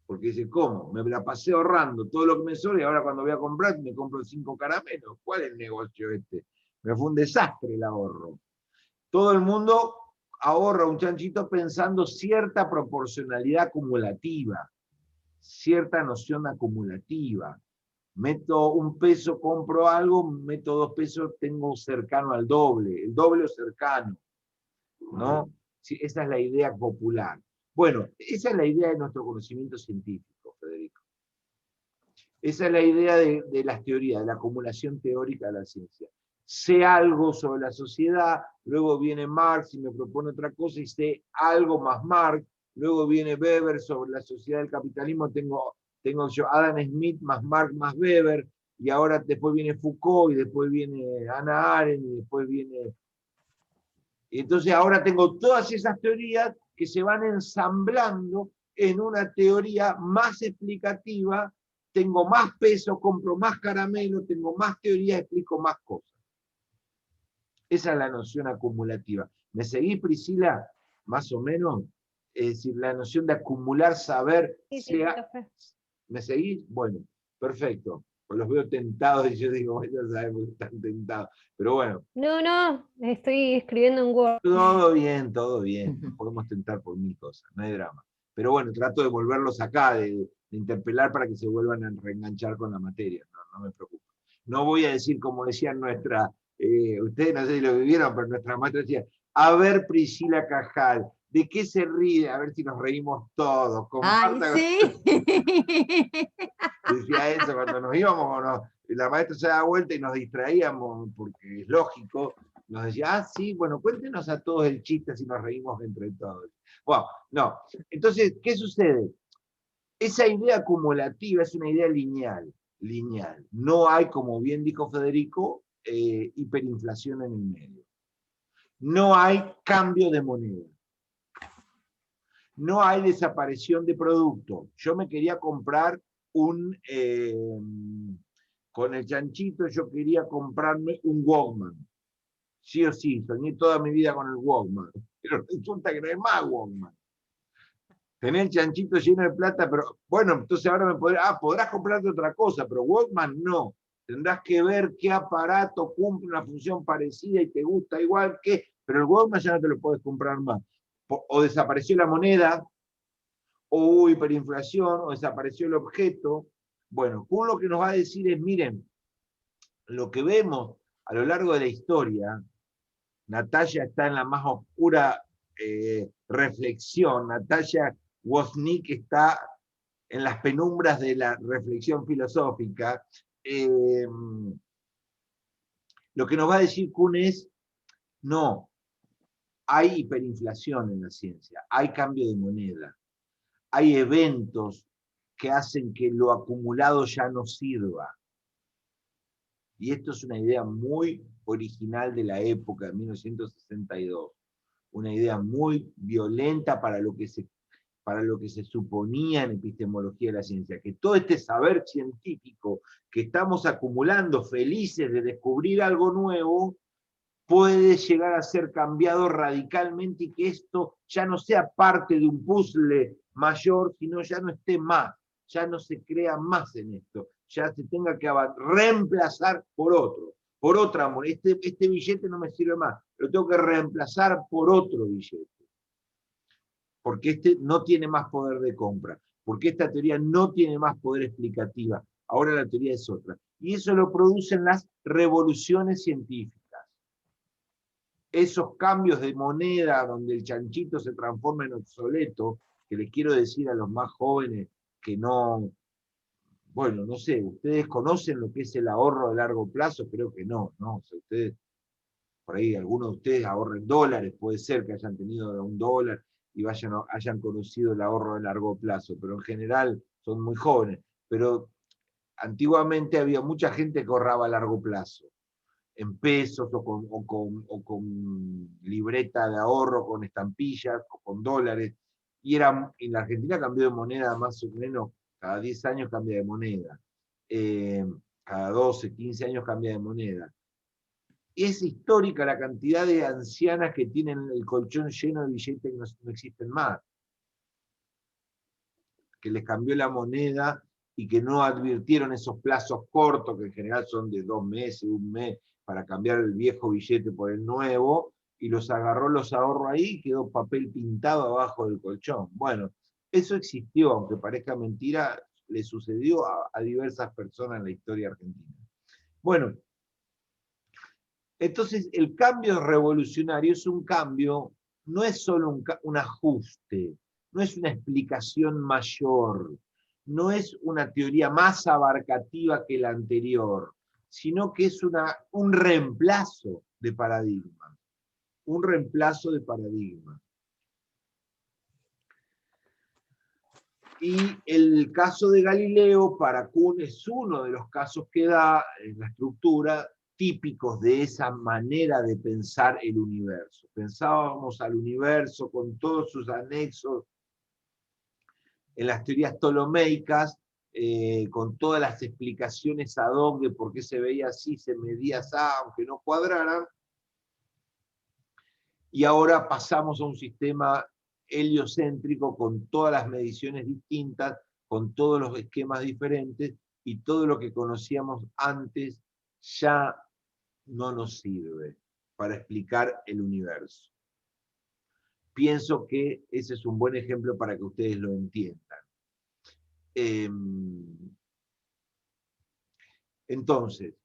Porque dice, ¿cómo? Me la pasé ahorrando todo lo que me sobra y ahora cuando voy a comprar me compro 5 caramelos. ¿Cuál es el negocio este? Me fue un desastre el ahorro. Todo el mundo ahorra un chanchito pensando cierta proporcionalidad acumulativa, cierta noción acumulativa. Meto $1, compro algo, meto $2, tengo cercano al doble, el doble o cercano, ¿no? Sí, esa es la idea popular. Bueno, esa es la idea de nuestro conocimiento científico, Federico. Esa es la idea de las teorías, de la acumulación teórica de la ciencia. Sé algo sobre la sociedad, luego viene Marx y me propone otra cosa y sé algo más Marx, luego viene Weber sobre la sociedad del capitalismo, tengo yo Adam Smith más Marx más Weber, y ahora después viene Foucault, y después viene Hannah Arendt, y después viene... Y entonces ahora tengo todas esas teorías que se van ensamblando en una teoría más explicativa, tengo más peso, compro más caramelo, tengo más teoría, explico más cosas. Esa es la noción acumulativa. ¿Me seguís, Priscila? Más o menos. Es decir, la noción de acumular saber. Sí, profe. ¿Me seguís? Bueno, perfecto. Pues los veo tentados y yo digo, bueno, ya sabemos que están tentados. Pero bueno. No, estoy escribiendo en Word. Todo bien, todo bien. Nos podemos tentar por 1000 cosas, no hay drama. Pero bueno, trato de volverlos acá, de interpelar para que se vuelvan a reenganchar con la materia. No me preocupo. No voy a decir, como decían ustedes no sé si lo vivieron, pero nuestra maestra decía, a ver, Priscila Cajal, ¿de qué se ríe? A ver si nos reímos todos. ¡Ay, sí! Decía eso cuando nos íbamos, la maestra se daba vuelta y nos distraíamos, porque es lógico, nos decía, sí, bueno, cuéntenos a todos el chiste si nos reímos entre todos. Bueno, no. Entonces, ¿qué sucede? Esa idea acumulativa es una idea lineal. No hay, como bien dijo Federico, hiperinflación en el medio. No hay cambio de moneda. No hay desaparición de producto. Yo me quería comprar con el chanchito, yo quería comprarme un Walkman. Sí o sí, soñé toda mi vida con el Walkman. Pero resulta que no hay más Walkman. Tenés el chanchito lleno de plata, pero bueno, entonces ahora podrás comprarte otra cosa, pero Walkman no. Tendrás que ver qué aparato cumple una función parecida y te gusta igual que, pero el Walkman ya no te lo puedes comprar más. O desapareció la moneda, o hubo hiperinflación, o desapareció el objeto. Bueno, Kuhn lo que nos va a decir es, miren, lo que vemos a lo largo de la historia, Natalia está en la más oscura reflexión, Natalia Wozniak está en las penumbras de la reflexión filosófica. Lo que nos va a decir Kuhn es, no, hay hiperinflación en la ciencia, hay cambio de moneda, hay eventos que hacen que lo acumulado ya no sirva. Y esto es una idea muy original de la época, de 1962. Una idea muy violenta para lo que se suponía en epistemología de la ciencia, que todo este saber científico que estamos acumulando, felices de descubrir algo nuevo, puede llegar a ser cambiado radicalmente y que esto ya no sea parte de un puzzle mayor, sino ya no esté más, ya no se crea más en esto, ya se tenga que reemplazar por otro, por otra moneda. Este billete no me sirve más, lo tengo que reemplazar por otro billete, porque este no tiene más poder de compra, porque esta teoría no tiene más poder explicativa, ahora la teoría es otra. Y eso lo producen las revoluciones científicas. Esos cambios de moneda donde el chanchito se transforma en obsoleto, que les quiero decir a los más jóvenes que no, bueno, no sé, ¿ustedes conocen lo que es el ahorro de largo plazo? Creo que no, ¿no? O sea, ustedes, por ahí algunos de ustedes ahorren dólares, puede ser que hayan tenido $1 y hayan conocido el ahorro de largo plazo, pero en general son muy jóvenes. Pero antiguamente había mucha gente que ahorraba a largo plazo, en pesos o con libreta de ahorro, con estampillas o con dólares. Y en la Argentina cambió de moneda más o menos, cada 10 años cambia de moneda. Cada 12, 15 años cambia de moneda. Es histórica la cantidad de ancianas que tienen el colchón lleno de billetes que no existen más, que les cambió la moneda y que no advirtieron esos plazos cortos, que en general son de 2 meses, 1 mes, para cambiar el viejo billete por el nuevo, y los agarró, los ahorró ahí y quedó papel pintado abajo del colchón. Bueno, eso existió, aunque parezca mentira, le sucedió a diversas personas en la historia argentina. Bueno, entonces el cambio revolucionario es un cambio, no es solo un ajuste, no es una explicación mayor, no es una teoría más abarcativa que la anterior, sino que es un reemplazo de paradigma. Un reemplazo de paradigma. Y el caso de Galileo para Kuhn es uno de los casos que da en la estructura típicos de esa manera de pensar el universo. Pensábamos al universo con todos sus anexos en las teorías ptolomeicas, con todas las explicaciones ad hoc de por qué se veía así, se medía así, aunque no cuadraran. Y ahora pasamos a un sistema heliocéntrico con todas las mediciones distintas, con todos los esquemas diferentes, y todo lo que conocíamos antes ya no nos sirve para explicar el universo. Pienso que ese es un buen ejemplo para que ustedes lo entiendan. Entonces,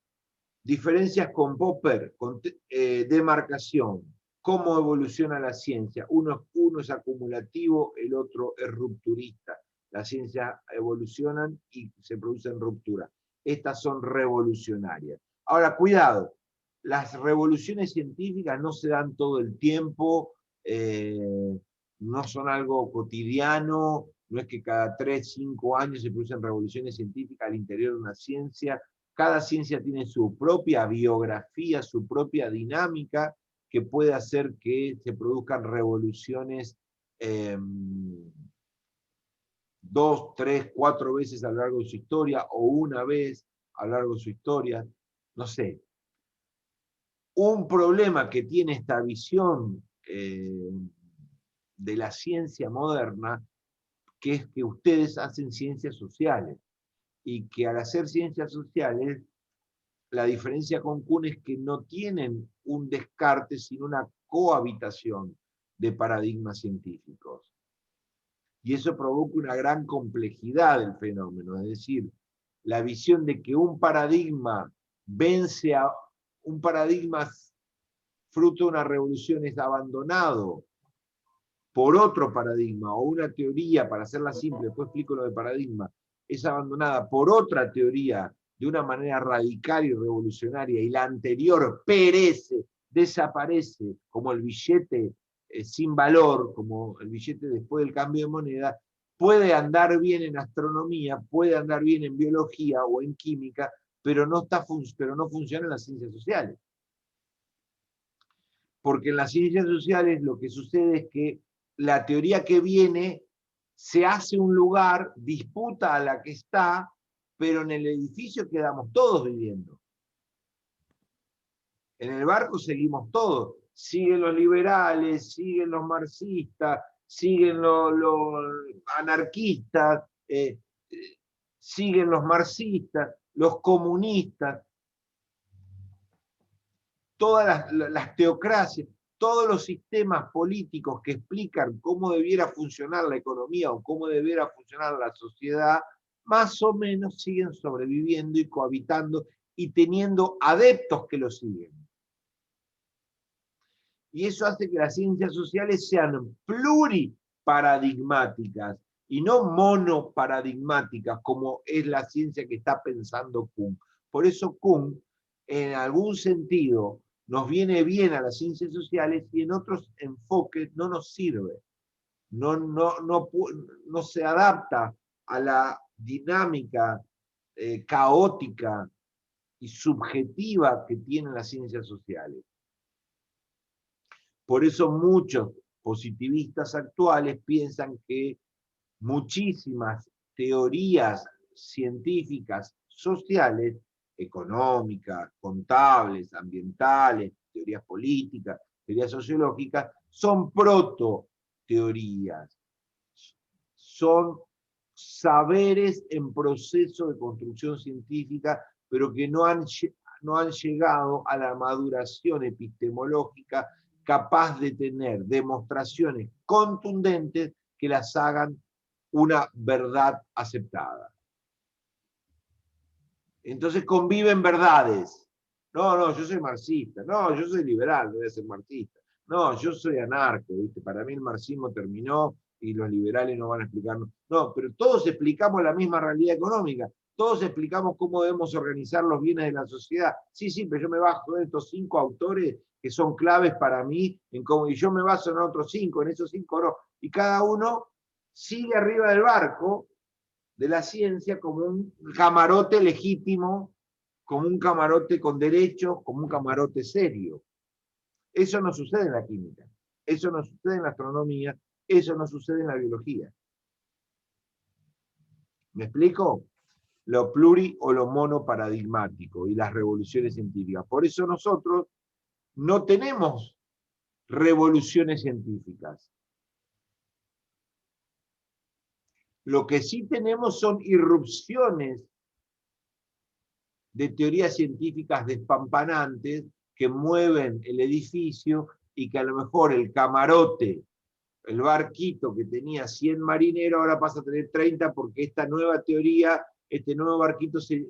diferencias con Popper, demarcación. ¿Cómo evoluciona la ciencia? Uno es acumulativo, el otro es rupturista. Las ciencias evolucionan y se producen rupturas. Estas son revolucionarias. Ahora, cuidado, las revoluciones científicas no se dan todo el tiempo, no son algo cotidiano, no es que cada 3, 5 años se producen revoluciones científicas al interior de una ciencia. Cada ciencia tiene su propia biografía, su propia dinámica, que puede hacer que se produzcan revoluciones 2, 3, 4 veces a lo largo de su historia, o una vez a lo largo de su historia, no sé. Un problema que tiene esta visión de la ciencia moderna, que es que ustedes hacen ciencias sociales, y que al hacer ciencias sociales, la diferencia con Kuhn es que no tienen un descarte, sino una cohabitación de paradigmas científicos. Y eso provoca una gran complejidad del fenómeno, es decir, la visión de que un paradigma vence a un paradigma fruto de una revolución es abandonado por otro paradigma, o una teoría, para hacerla simple, después explico lo de paradigma, es abandonada por otra teoría de una manera radical y revolucionaria, y la anterior perece, desaparece, como el billete sin valor, como el billete después del cambio de moneda, puede andar bien en astronomía, puede andar bien en biología o en química, pero no funciona en las ciencias sociales. Porque en las ciencias sociales lo que sucede es que la teoría que viene se hace un lugar, disputa a la que está, pero en el edificio quedamos todos viviendo. En el barco seguimos todos. Siguen los liberales, siguen los marxistas, siguen los anarquistas, siguen los marxistas, los comunistas, todas las teocracias, todos los sistemas políticos que explican cómo debiera funcionar la economía o cómo debiera funcionar la sociedad, más o menos siguen sobreviviendo y cohabitando y teniendo adeptos que lo siguen. Y eso hace que las ciencias sociales sean pluriparadigmáticas y no monoparadigmáticas, como es la ciencia que está pensando Kuhn. Por eso Kuhn, en algún sentido, nos viene bien a las ciencias sociales y en otros enfoques no nos sirve. No se adapta a la dinámica caótica y subjetiva que tienen las ciencias sociales. Por eso muchos positivistas actuales piensan que muchísimas teorías científicas sociales, económicas, contables, ambientales, teorías políticas, teorías sociológicas, son prototeorías. Son saberes en proceso de construcción científica, pero que no han llegado a la maduración epistemológica capaz de tener demostraciones contundentes que las hagan una verdad aceptada. Entonces conviven verdades. No, yo soy marxista. No, yo soy liberal, no voy a ser marxista. No, yo soy anarco, ¿viste? Para mí el marxismo terminó y los liberales no van a explicarnos. No, pero todos explicamos la misma realidad económica. Todos explicamos cómo debemos organizar los bienes de la sociedad. Sí, pero yo me baso en estos 5 autores que son claves para mí, y yo me baso en otros 5, en esos 5 no. Y cada uno sigue arriba del barco de la ciencia como un camarote legítimo, como un camarote con derechos, como un camarote serio. Eso no sucede en la química, eso no sucede en la astronomía, eso no sucede en la biología. ¿Me explico? Lo pluri o lo monoparadigmático y las revoluciones científicas. Por eso nosotros no tenemos revoluciones científicas. Lo que sí tenemos son irrupciones de teorías científicas despampanantes que mueven el edificio y que a lo mejor el camarote, el barquito que tenía 100 marineros, ahora pasa a tener 30 porque esta nueva teoría, este nuevo barquito se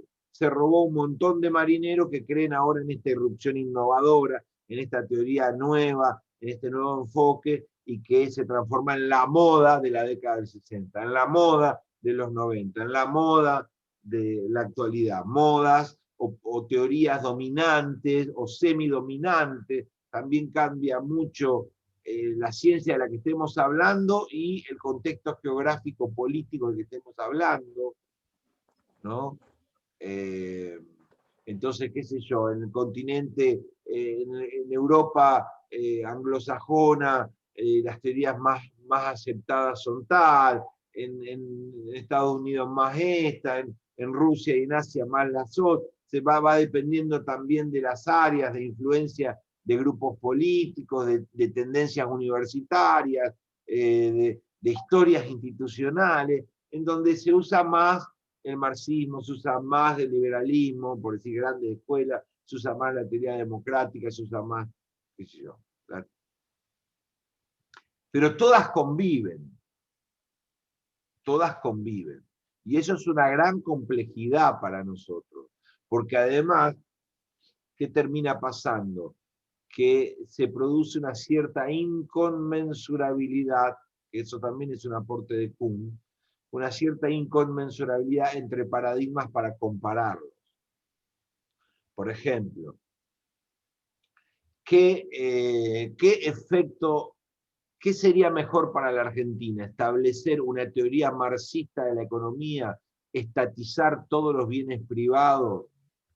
robó un montón de marineros que creen ahora en esta irrupción innovadora, en esta teoría nueva, en este nuevo enfoque, y que se transforma en la moda de la década del 60, en la moda de los 90, en la moda de la actualidad, modas o teorías dominantes o semidominantes. También cambia mucho la ciencia de la que estemos hablando y el contexto geográfico político del que estemos hablando, ¿no? Entonces, qué sé yo, en el continente, en Europa anglosajona, las teorías más aceptadas son tal, en Estados Unidos más esta, en Rusia y en Asia más las otras. Se va dependiendo también de las áreas de influencia de grupos políticos, de tendencias universitarias, de historias institucionales, en donde se usa más el marxismo, se usa más el liberalismo, por decir grandes escuelas, se usa más la teoría democrática, se usa más, qué sé yo. Pero todas conviven. Todas conviven. Y eso es una gran complejidad para nosotros. Porque además, ¿qué termina pasando? Que se produce una cierta inconmensurabilidad, que eso también es un aporte de Kuhn, una cierta inconmensurabilidad entre paradigmas para compararlos. Por ejemplo, ¿qué sería mejor para la Argentina? ¿Establecer una teoría marxista de la economía, estatizar todos los bienes privados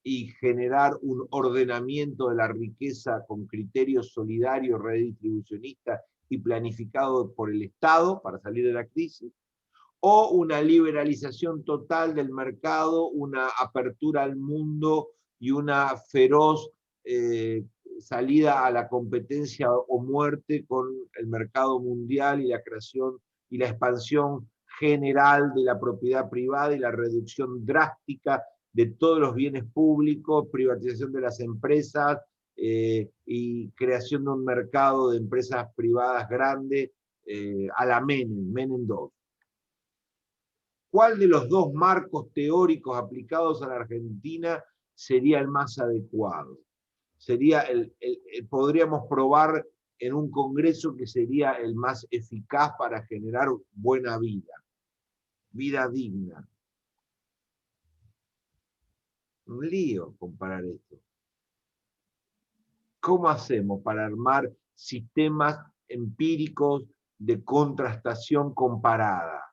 y generar un ordenamiento de la riqueza con criterios solidarios, redistribucionistas y planificado por el Estado para salir de la crisis, o una liberalización total del mercado, una apertura al mundo y una feroz salida a la competencia o muerte con el mercado mundial y la creación y la expansión general de la propiedad privada y la reducción drástica de todos los bienes públicos, privatización de las empresas y creación de un mercado de empresas privadas grandes a la Menem 2. ¿Cuál de los dos marcos teóricos aplicados a la Argentina sería el más adecuado? Sería podríamos probar en un congreso que sería el más eficaz para generar buena vida, vida digna. Un lío comparar esto. ¿Cómo hacemos para armar sistemas empíricos de contrastación comparada?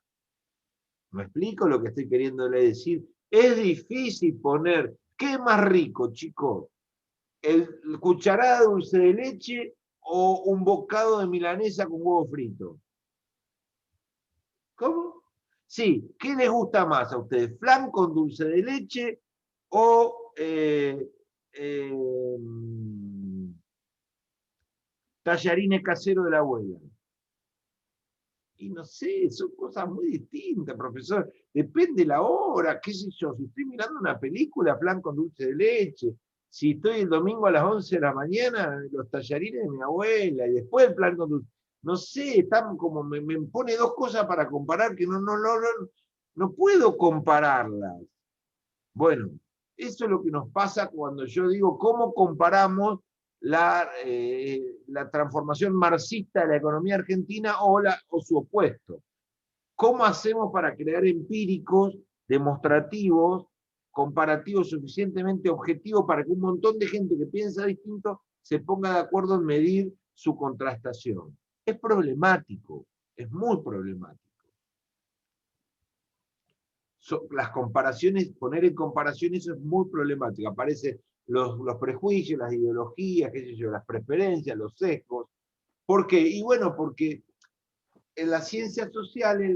¿Me explico lo que estoy queriéndole decir? Es difícil poner, ¿qué es más rico, chicos? ¿El cucharada de dulce de leche o un bocado de milanesa con huevo frito? ¿Cómo? Sí, ¿qué les gusta más a ustedes? ¿Flan con dulce de leche o tallarines caseros de la abuela? Y no sé, son cosas muy distintas, profesor. Depende la hora, qué sé yo. Si estoy mirando una película, flan con dulce de leche. Si estoy el domingo a las 11 de la mañana, los tallarines de mi abuela. Y después el flan con dulce. No sé, están como me pone dos cosas para comparar que no puedo compararlas. Bueno, eso es lo que nos pasa cuando yo digo cómo comparamos la transformación marxista de la economía argentina o su opuesto. ¿Cómo hacemos para crear empíricos, demostrativos, comparativos suficientemente objetivos para que un montón de gente que piensa distinto se ponga de acuerdo en medir su contrastación? Es problemático, es muy problemático. Las comparaciones, poner en comparación eso es muy problemático. Aparecen los prejuicios, las ideologías, qué sé yo, las preferencias, los sesgos. ¿Por qué? Y bueno, porque en las ciencias sociales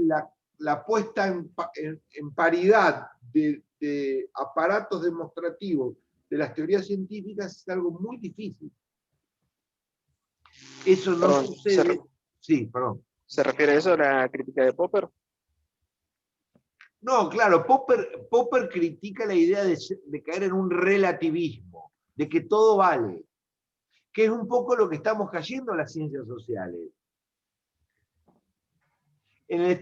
la puesta en paridad de aparatos demostrativos de las teorías científicas es algo muy difícil. Eso no sucede. Sí, perdón. ¿Se refiere a eso, a la crítica de Popper? No, claro, Popper critica la idea de caer en un relativismo, de que todo vale, que es un poco lo que estamos cayendo en las ciencias sociales.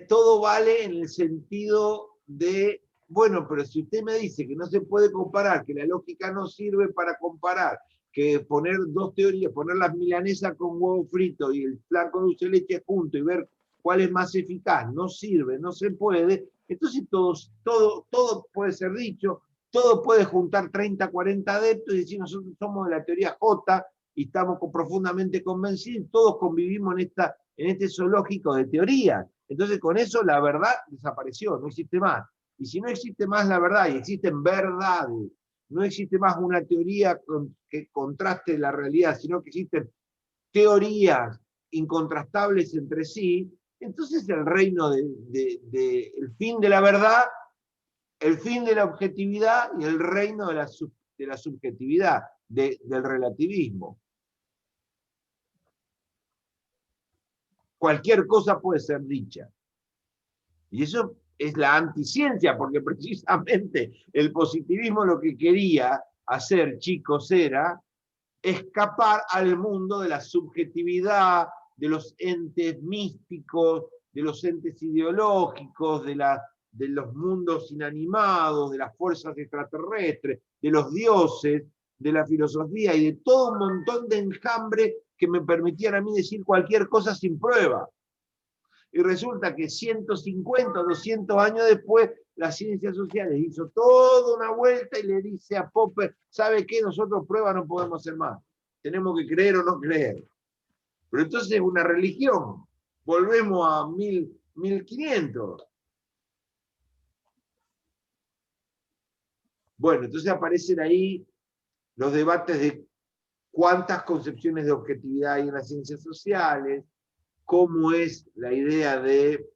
Todo vale en el sentido de, bueno, pero si usted me dice que no se puede comparar, que la lógica no sirve para comparar, que poner dos teorías, poner las milanesas con huevo frito y el flan con dulce de leche junto y ver cuál es más eficaz, no sirve, no se puede. Entonces todo puede ser dicho, todo puede juntar 30, 40 adeptos y decir nosotros somos de la teoría J y estamos profundamente convencidos, todos convivimos en este zoológico de teorías. Entonces con eso la verdad desapareció, no existe más. Y si no existe más la verdad y existen verdades, no existe más una teoría que contraste la realidad, sino que existen teorías incontrastables entre sí, entonces el reino el fin de la verdad, el fin de la objetividad y el reino de la subjetividad, del relativismo. Cualquier cosa puede ser dicha. Y eso es la anticiencia, porque precisamente el positivismo lo que quería hacer, chicos, era escapar al mundo de la subjetividad, de los entes místicos, de los entes ideológicos, de los mundos inanimados, de las fuerzas extraterrestres, de los dioses, de la filosofía y de todo un montón de enjambre que me permitían a mí decir cualquier cosa sin prueba. Y resulta que 150 o 200 años después, las ciencias sociales hizo toda una vuelta y le dice a Popper, ¿sabe qué? Nosotros pruebas no podemos hacer más. Tenemos que creer o no creer. Pero entonces es una religión. Volvemos a 1500. Bueno, entonces aparecen ahí los debates de cuántas concepciones de objetividad hay en las ciencias sociales, cómo es la idea de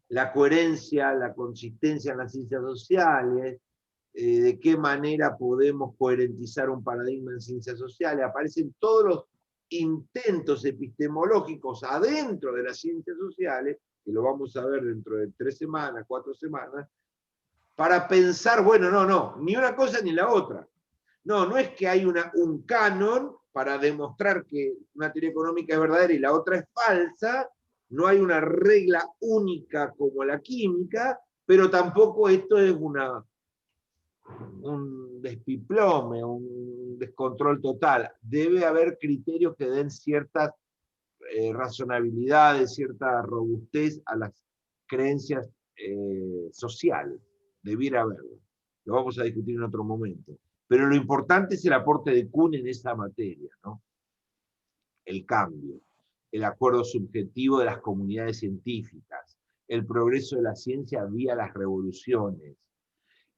la coherencia, la consistencia en las ciencias sociales, de qué manera podemos coherentizar un paradigma en ciencias sociales. Aparecen todos los intentos epistemológicos adentro de las ciencias sociales, que lo vamos a ver dentro de 3 semanas, 4 semanas, para pensar, bueno, no, ni una cosa ni la otra. No es que hay un canon para demostrar que una teoría económica es verdadera y la otra es falsa, no hay una regla única como la química, pero tampoco esto es un despiplome, un descontrol total. Debe haber criterios que den ciertas razonabilidades, cierta robustez a las creencias sociales. Debiera haberlo. Lo vamos a discutir en otro momento. Pero lo importante es el aporte de Kuhn en esa materia, ¿no? El cambio, el acuerdo subjetivo de las comunidades científicas, el progreso de la ciencia vía las revoluciones,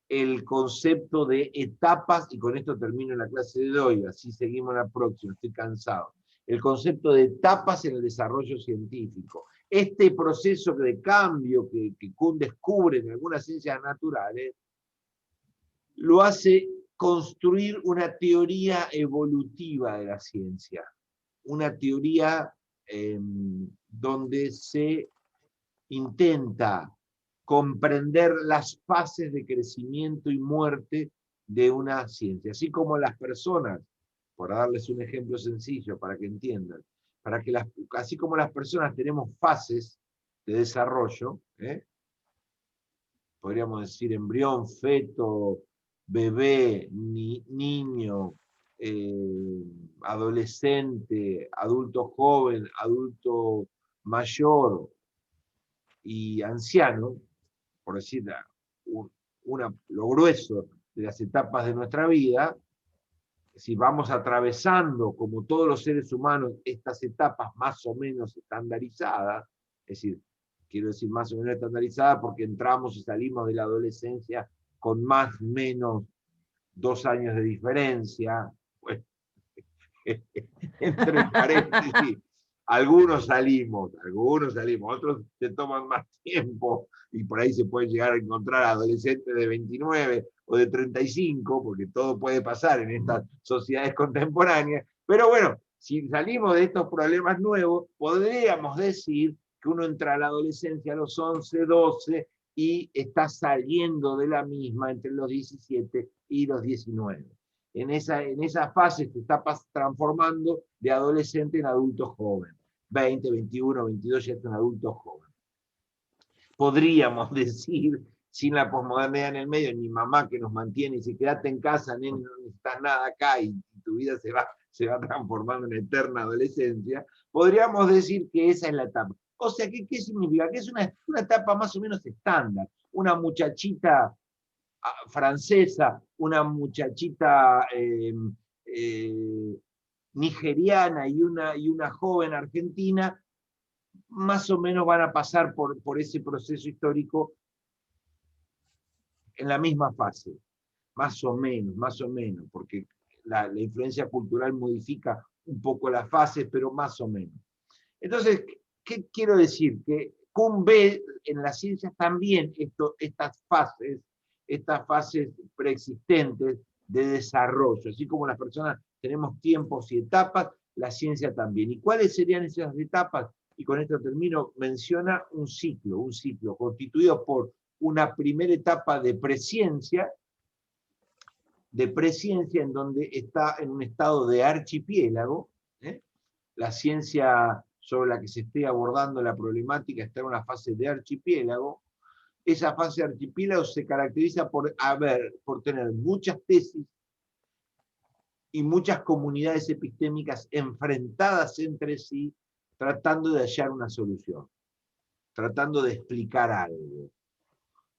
el concepto de etapas, y con esto termino la clase de hoy, así seguimos la próxima, estoy cansado, el concepto de etapas en el desarrollo científico. Este proceso de cambio que Kuhn descubre en algunas ciencias naturales, lo hace construir una teoría evolutiva de la ciencia, una teoría donde se intenta comprender las fases de crecimiento y muerte de una ciencia, así como las personas, por darles un ejemplo sencillo para que entiendan, así como las personas tenemos fases de desarrollo, podríamos decir embrión, feto, bebé, niño, adolescente, adulto joven, adulto mayor y anciano, por decir lo grueso de las etapas de nuestra vida. Si vamos atravesando, como todos los seres humanos, estas etapas más o menos estandarizadas, es decir, quiero decir más o menos estandarizadas porque entramos y salimos de la adolescencia con más o menos 2 años de diferencia, bueno, entre paréntesis, algunos salimos, otros se toman más tiempo, y por ahí se puede llegar a encontrar adolescentes de 29 o de 35, porque todo puede pasar en estas sociedades contemporáneas, pero bueno, si salimos de estos problemas nuevos, podríamos decir que uno entra a la adolescencia a los 11, 12, y está saliendo de la misma entre los 17 y los 19. En esa fase se está transformando de adolescente en adulto joven. 20, 21, 22 ya es un adulto joven. Podríamos decir, sin la posmodernidad en el medio, ni mamá que nos mantiene y dice, quédate en casa, nene, no necesitas nada acá, y tu vida se va transformando en eterna adolescencia, podríamos decir que esa es la etapa. O sea, ¿qué significa? Que es una etapa más o menos estándar. Una muchachita francesa, una muchachita nigeriana y una joven argentina, más o menos van a pasar por ese proceso histórico en la misma fase, más o menos, porque la influencia cultural modifica un poco las fases, pero más o menos. Entonces, ¿qué quiero decir? Que Kuhn ve en las ciencias también estas fases preexistentes de desarrollo, así como las personas tenemos tiempos y etapas, la ciencia también. ¿Y cuáles serían esas etapas? Y con esto termino, menciona un ciclo constituido por una primera etapa de presciencia en donde está en un estado de archipiélago, la ciencia sobre la que se esté abordando la problemática está en una fase de archipiélago. Esa fase de archipiélago se caracteriza por tener muchas tesis y muchas comunidades epistémicas enfrentadas entre sí, tratando de hallar una solución, tratando de explicar algo.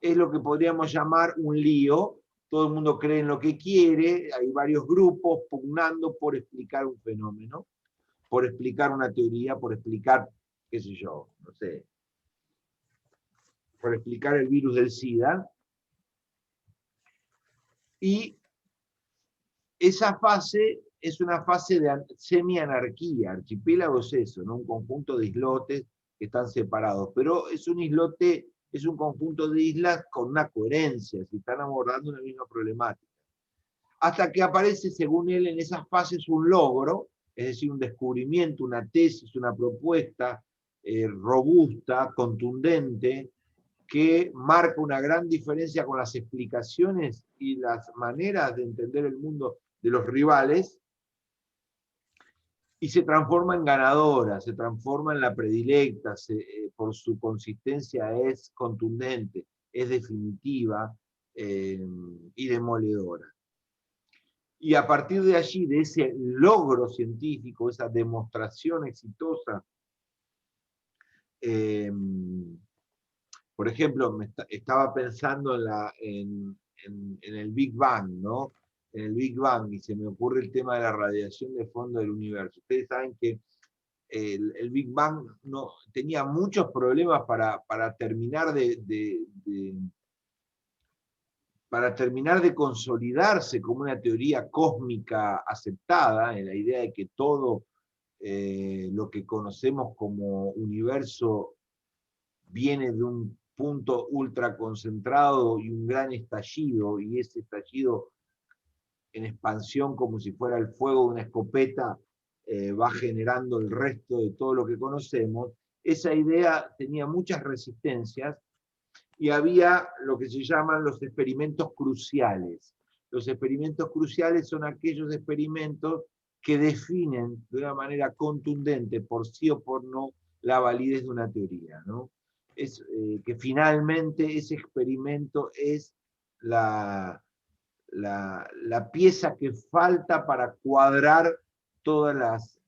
Es lo que podríamos llamar un lío. Todo el mundo cree en lo que quiere, hay varios grupos pugnando por explicar un fenómeno, por explicar una teoría, por explicar, qué sé yo, no sé, por explicar el virus del SIDA. Y esa fase es una fase de semi-anarquía. Archipiélago es eso, ¿no? Un conjunto de islotes que están separados. Pero es un islote, es un conjunto de islas con una coherencia, si están abordando una misma problemática. Hasta que aparece, según él, en esas fases un logro, es decir, un descubrimiento, una tesis, una propuesta robusta, contundente, que marca una gran diferencia con las explicaciones y las maneras de entender el mundo de los rivales, y se transforma en ganadora, se transforma en la predilecta, por su consistencia es contundente, es definitiva y demoledora. Y a partir de allí, de ese logro científico, esa demostración exitosa, por ejemplo, estaba pensando en el Big Bang, ¿no? En el Big Bang, y se me ocurre el tema de la radiación de fondo del universo. Ustedes saben que el Big Bang tenía muchos problemas para terminar para terminar de consolidarse como una teoría cósmica aceptada, en la idea de que todo lo que conocemos como universo viene de un punto ultra concentrado y un gran estallido, y ese estallido en expansión, como si fuera el fuego de una escopeta, va generando el resto de todo lo que conocemos. Esa idea tenía muchas resistencias, y había lo que se llaman los experimentos cruciales. Los experimentos cruciales son aquellos experimentos que definen de una manera contundente, por sí o por no, la validez de una teoría, ¿no? Es que finalmente ese experimento es la pieza que falta para cuadrar todas las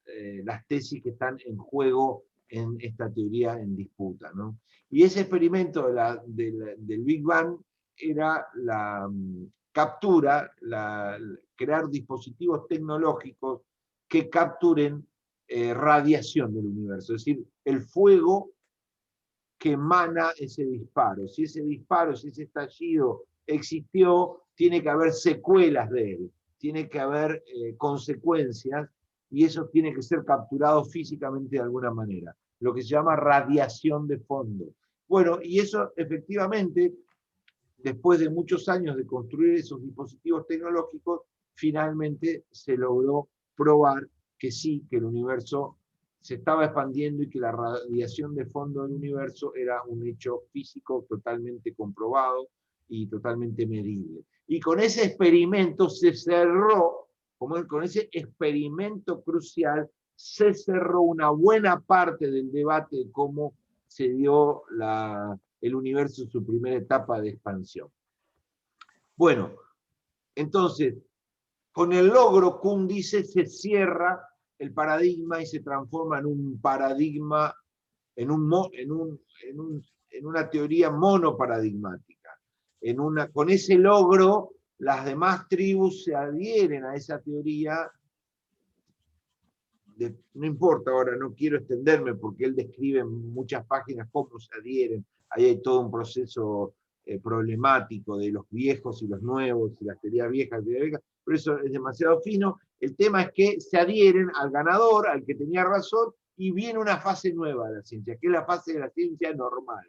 tesis que están en juego en esta teoría en disputa, ¿no? Y ese experimento del Big Bang era la captura, crear dispositivos tecnológicos que capturen radiación del universo, es decir, el fuego que emana ese disparo. Si ese disparo, si ese estallido existió, tiene que haber secuelas de él, tiene que haber consecuencias, y eso tiene que ser capturado físicamente de alguna manera, lo que se llama radiación de fondo. Bueno, y eso efectivamente, después de muchos años de construir esos dispositivos tecnológicos, finalmente se logró probar que sí, que el universo se estaba expandiendo y que la radiación de fondo del universo era un hecho físico totalmente comprobado y totalmente medible. Y con ese experimento se cerró, con ese experimento crucial, se cerró una buena parte del debate de cómo se dio el universo en su primera etapa de expansión. Bueno, entonces, con el logro, Kuhn dice, se cierra el paradigma y se transforma en un paradigma, en una teoría monoparadigmática. Con ese logro, las demás tribus se adhieren a esa teoría. No importa ahora, no quiero extenderme porque él describe en muchas páginas cómo se adhieren. Ahí hay todo un proceso problemático de los viejos y los nuevos, y las teorías viejas, pero eso es demasiado fino. El tema es que se adhieren al ganador, al que tenía razón, y viene una fase nueva de la ciencia, que es la fase de la ciencia normal.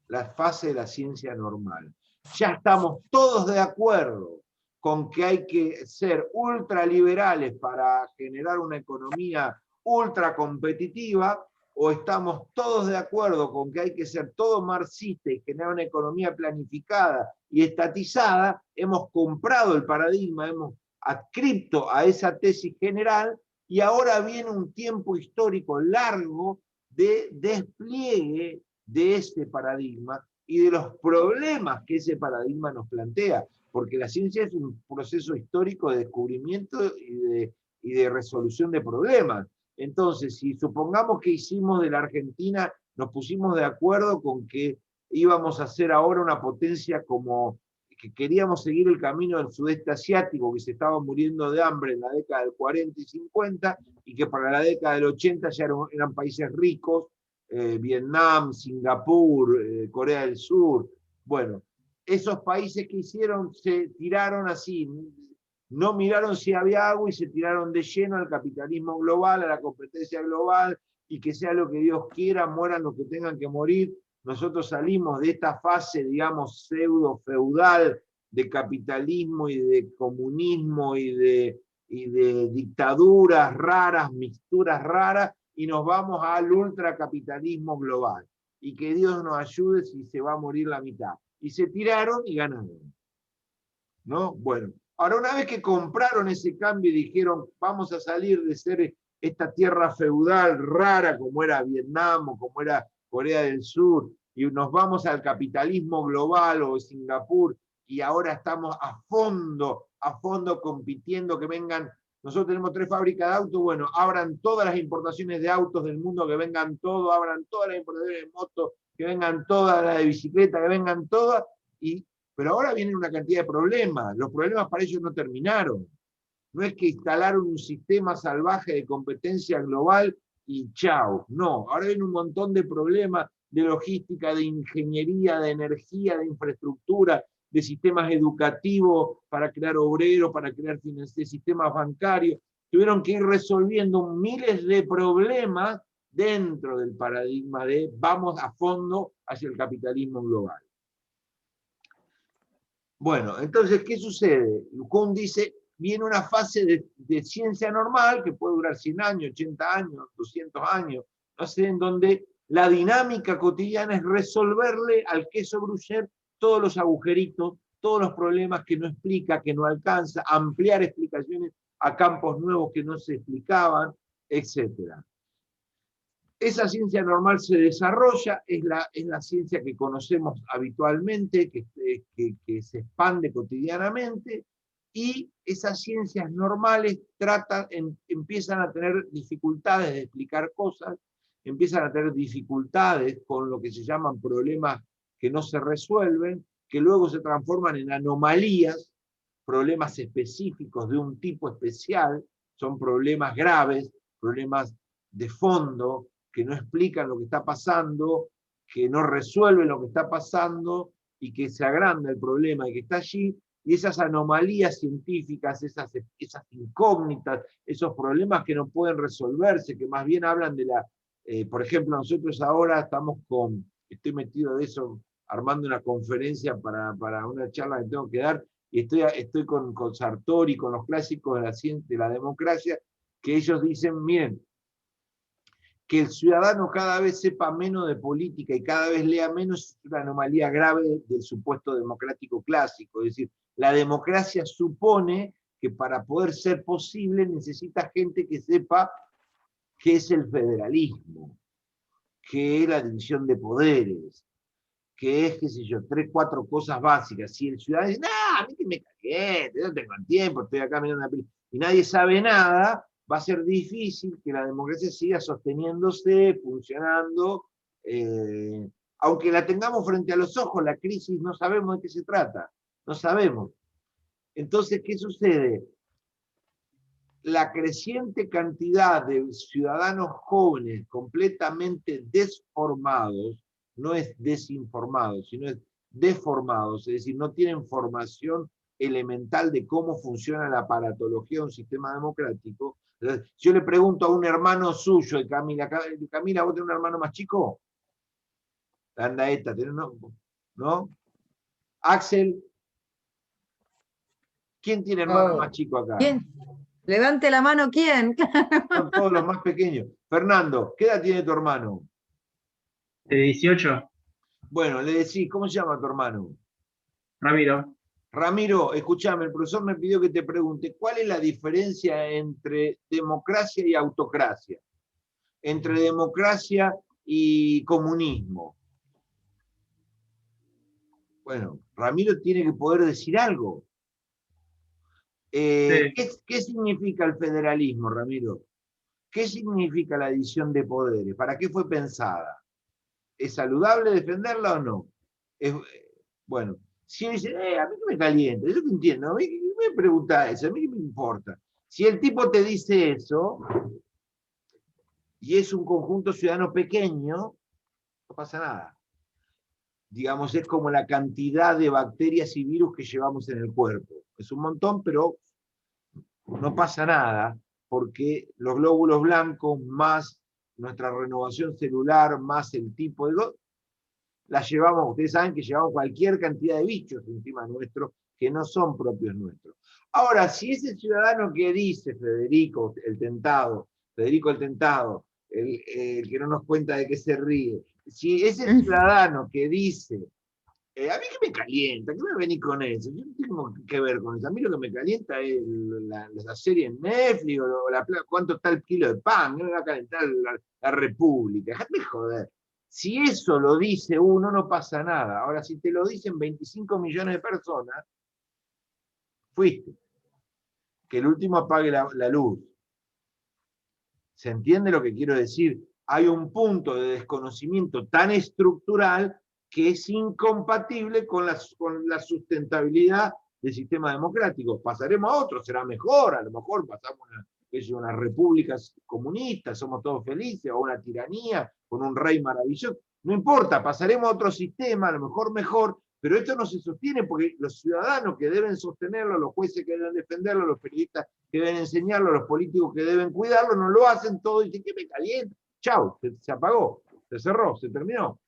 La fase de la ciencia normal. Ya estamos todos de acuerdo con que hay que ser ultraliberales para generar una economía ultra competitiva, o estamos todos de acuerdo con que hay que ser todo marxista y generar una economía planificada y estatizada. Hemos comprado el paradigma, hemos adscrito a esa tesis general, y ahora viene un tiempo histórico largo de despliegue de ese paradigma y de los problemas que ese paradigma nos plantea, porque la ciencia es un proceso histórico de descubrimiento y de resolución de problemas. Entonces, si supongamos que hicimos de la Argentina, nos pusimos de acuerdo con que íbamos a ser ahora una potencia, como que queríamos seguir el camino del sudeste asiático, que se estaba muriendo de hambre en la década del 40 y 50, y que para la década del 80 ya eran países ricos, Vietnam, Singapur, Corea del Sur. Bueno, esos países que hicieron se tiraron así, no miraron si había agua y se tiraron de lleno al capitalismo global, a la competencia global, y que sea lo que Dios quiera, mueran los que tengan que morir. Nosotros salimos de esta fase, digamos, pseudo-feudal de capitalismo y de comunismo y de dictaduras raras, mixturas raras, y nos vamos al ultracapitalismo global. Y que Dios nos ayude si se va a morir la mitad. Y se tiraron y ganaron. ¿No? Bueno, ahora una vez que compraron ese cambio y dijeron, vamos a salir de ser esta tierra feudal rara como era Vietnam o como era Corea del Sur, y nos vamos al capitalismo global o Singapur, y ahora estamos a fondo compitiendo, que vengan, nosotros tenemos 3 fábricas de autos, bueno, abran todas las importaciones de autos del mundo, que vengan todo, abran todas las importaciones de motos, que vengan todas las de bicicleta, que vengan todas, pero ahora vienen una cantidad de problemas, los problemas para ellos no terminaron. No es que instalaron un sistema salvaje de competencia global y chao, no, ahora viene un montón de problemas de logística, de ingeniería, de energía, de infraestructura, de sistemas educativos para crear obreros, para crear sistemas bancarios. Tuvieron que ir resolviendo miles de problemas dentro del paradigma de vamos a fondo hacia el capitalismo global. Bueno, entonces, ¿qué sucede? Kuhn dice, viene una fase de ciencia normal, que puede durar 100 años, 80 años, 200 años, no sé, en donde la dinámica cotidiana es resolverle al queso Gruyère todos los agujeritos, todos los problemas que no explica, que no alcanza, ampliar explicaciones a campos nuevos que no se explicaban, etc. Esa ciencia normal se desarrolla, es la ciencia que conocemos habitualmente, que se expande cotidianamente, y esas ciencias normales empiezan a tener dificultades de explicar cosas, empiezan a tener dificultades con lo que se llaman problemas que no se resuelven, que luego se transforman en anomalías, problemas específicos de un tipo especial, son problemas graves, problemas de fondo, que no explican lo que está pasando, que no resuelven lo que está pasando, y que se agranda el problema y que está allí, y esas anomalías científicas, esas incógnitas, esos problemas que no pueden resolverse, que más bien hablan de por ejemplo, nosotros ahora estoy metido de eso, armando una conferencia para una charla que tengo que dar, y estoy con Sartori, con los clásicos de la ciencia, de la democracia, que ellos dicen, miren, que el ciudadano cada vez sepa menos de política y cada vez lea menos es una anomalía grave del supuesto democrático clásico. Es decir, la democracia supone que para poder ser posible necesita gente que sepa qué es el federalismo, qué es la división de poderes, qué es, qué sé yo, 3, 4 cosas básicas. Si el ciudadano dice, a mí que me caliente, no tengo tiempo, estoy acá mirando una película, y nadie sabe nada, va a ser difícil que la democracia siga sosteniéndose, funcionando, aunque la tengamos frente a los ojos, la crisis no sabemos de qué se trata, no sabemos. Entonces, ¿qué sucede? La creciente cantidad de ciudadanos jóvenes completamente desformados, no es desinformados, sino es deformados, es decir, no tienen formación elemental de cómo funciona la aparatología de un sistema democrático. Entonces, yo le pregunto a un hermano suyo, de Camila, ¿vos tenés un hermano más chico? Anda esta, ¿no? Axel, ¿quién tiene hermano más chico acá? ¿Quién? Levante la mano, ¿quién? Son todos los más pequeños. Fernando, ¿qué edad tiene tu hermano? 18. Bueno, le decís, ¿cómo se llama tu hermano? Ramiro. Ramiro, escúchame, el profesor me pidió que te pregunte, ¿cuál es la diferencia entre democracia y autocracia? Entre democracia y comunismo. Bueno, Ramiro tiene que poder decir algo. Sí. ¿Qué significa el federalismo, Ramiro? ¿Qué significa la división de poderes? ¿Para qué fue pensada? ¿Es saludable defenderla o no? Bueno, si él dice, a mí que me calienta, yo te entiendo, a mí me pregunta eso, a mí qué me importa. Si el tipo te dice eso, y es un conjunto ciudadano pequeño, no pasa nada. digamos, es como la cantidad de bacterias y virus que llevamos en el cuerpo. Es un montón, pero no pasa nada, porque los glóbulos blancos, más nuestra renovación celular, más el tipo de... la llevamos, ustedes saben que llevamos cualquier cantidad de bichos encima nuestro que no son propios nuestros. Ahora, si ese ciudadano que dice Federico el tentado, el que no nos cuenta de qué se ríe, si ese ciudadano que dice, a mí que me calienta, ¿qué me venís con eso? Yo no tengo que ver con eso. A mí lo que me calienta es la serie en Netflix o cuánto está el kilo de pan, no me va a calentar la República. Déjate de joder. Si eso lo dice uno, no pasa nada. Ahora, si te lo dicen 25 millones de personas, fuiste. Que el último apague la luz. ¿Se entiende lo que quiero decir? Hay un punto de desconocimiento tan estructural que es incompatible con la sustentabilidad del sistema democrático. Pasaremos a otro, será mejor, a lo mejor pasamos a una república comunista, somos todos felices, o una tiranía, con un rey maravilloso. No importa, pasaremos a otro sistema, a lo mejor, pero esto no se sostiene porque los ciudadanos que deben sostenerlo, los jueces que deben defenderlo, los periodistas que deben enseñarlo, los políticos que deben cuidarlo, no lo hacen todo y dicen que me calienta. Chau, se apagó, se cerró, se terminó.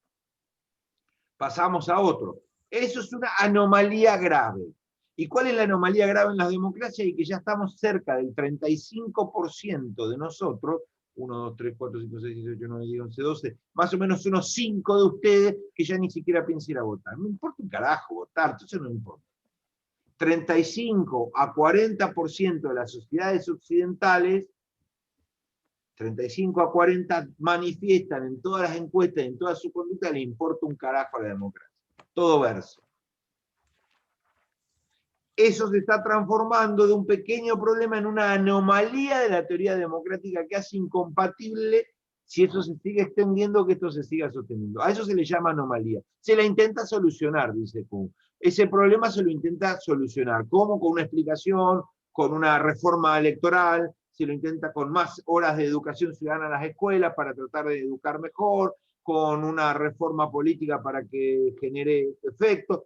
Pasamos a otro. Eso es una anomalía grave. ¿Y cuál es la anomalía grave en las democracias? Y que ya estamos cerca del 35% de nosotros, 1, 2, 3, 4, 5, 6, 7, 8, 9, 10, 11, 12, más o menos unos 5 de ustedes que ya ni siquiera piensan ir a votar. No importa un carajo votar, eso no importa. 35 a 40% de las sociedades occidentales, 35 a 40 manifiestan en todas las encuestas, en toda su conducta, le importa un carajo a la democracia. Todo verso. Eso se está transformando de un pequeño problema en una anomalía de la teoría democrática que hace incompatible, si eso se sigue extendiendo, que esto se siga sosteniendo. A eso se le llama anomalía. Se la intenta solucionar, dice Kuhn. Ese problema se lo intenta solucionar. ¿Cómo? Con una explicación, con una reforma electoral, se lo intenta con más horas de educación ciudadana en las escuelas para tratar de educar mejor, con una reforma política para que genere efecto.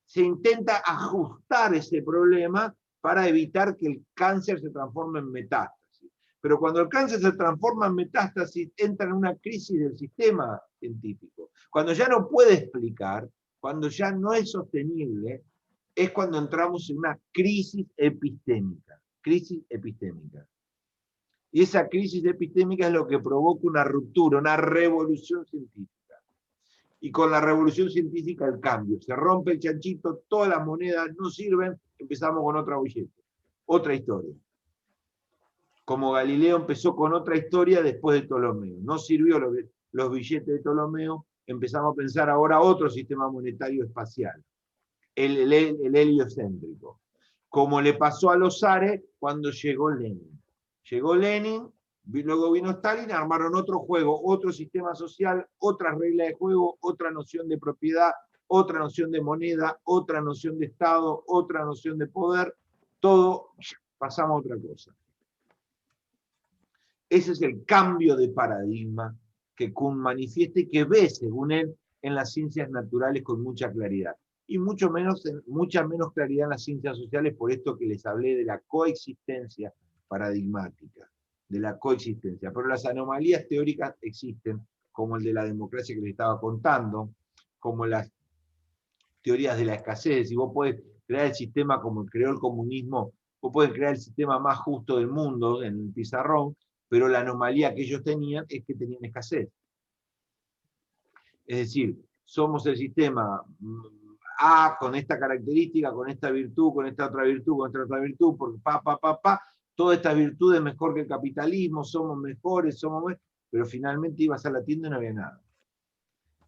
Se intenta ajustar ese problema para evitar que el cáncer se transforme en metástasis. Pero cuando el cáncer se transforma en metástasis, entra en una crisis del sistema científico. Cuando ya no puede explicar, cuando ya no es sostenible, es cuando entramos en una crisis epistémica. Crisis epistémica. Y esa crisis epistémica es lo que provoca una ruptura, una revolución científica. Y con la revolución científica el cambio. Se rompe el chanchito, todas las monedas no sirven, empezamos con otra billete, otra historia. Como Galileo empezó con otra historia después de Ptolomeo. No sirvió los billetes de Ptolomeo, empezamos a pensar ahora otro sistema monetario espacial, el heliocéntrico. Como le pasó a los zares cuando llegó Lenin. Llegó Lenin, luego vino Stalin, armaron otro juego, otro sistema social, otras reglas de juego, otra noción de propiedad, otra noción de moneda, otra noción de Estado, otra noción de poder, todo, pasamos a otra cosa. Ese es el cambio de paradigma que Kuhn manifiesta y que ve, según él, en las ciencias naturales con mucha claridad. Y mucha menos claridad en las ciencias sociales, por esto que les hablé de la coexistencia paradigmática, de la coexistencia. Pero las anomalías teóricas existen, como el de la democracia que les estaba contando, como las teorías de la escasez. Si vos podés crear el sistema como creó el comunismo, vos podés crear el sistema más justo del mundo en el pizarrón, pero la anomalía que ellos tenían es que tenían escasez. Es decir, somos el sistema A con esta característica, con esta virtud, con esta otra virtud, con esta otra virtud, porque todas estas virtudes mejor que el capitalismo, somos mejores, pero finalmente ibas a la tienda y no había nada.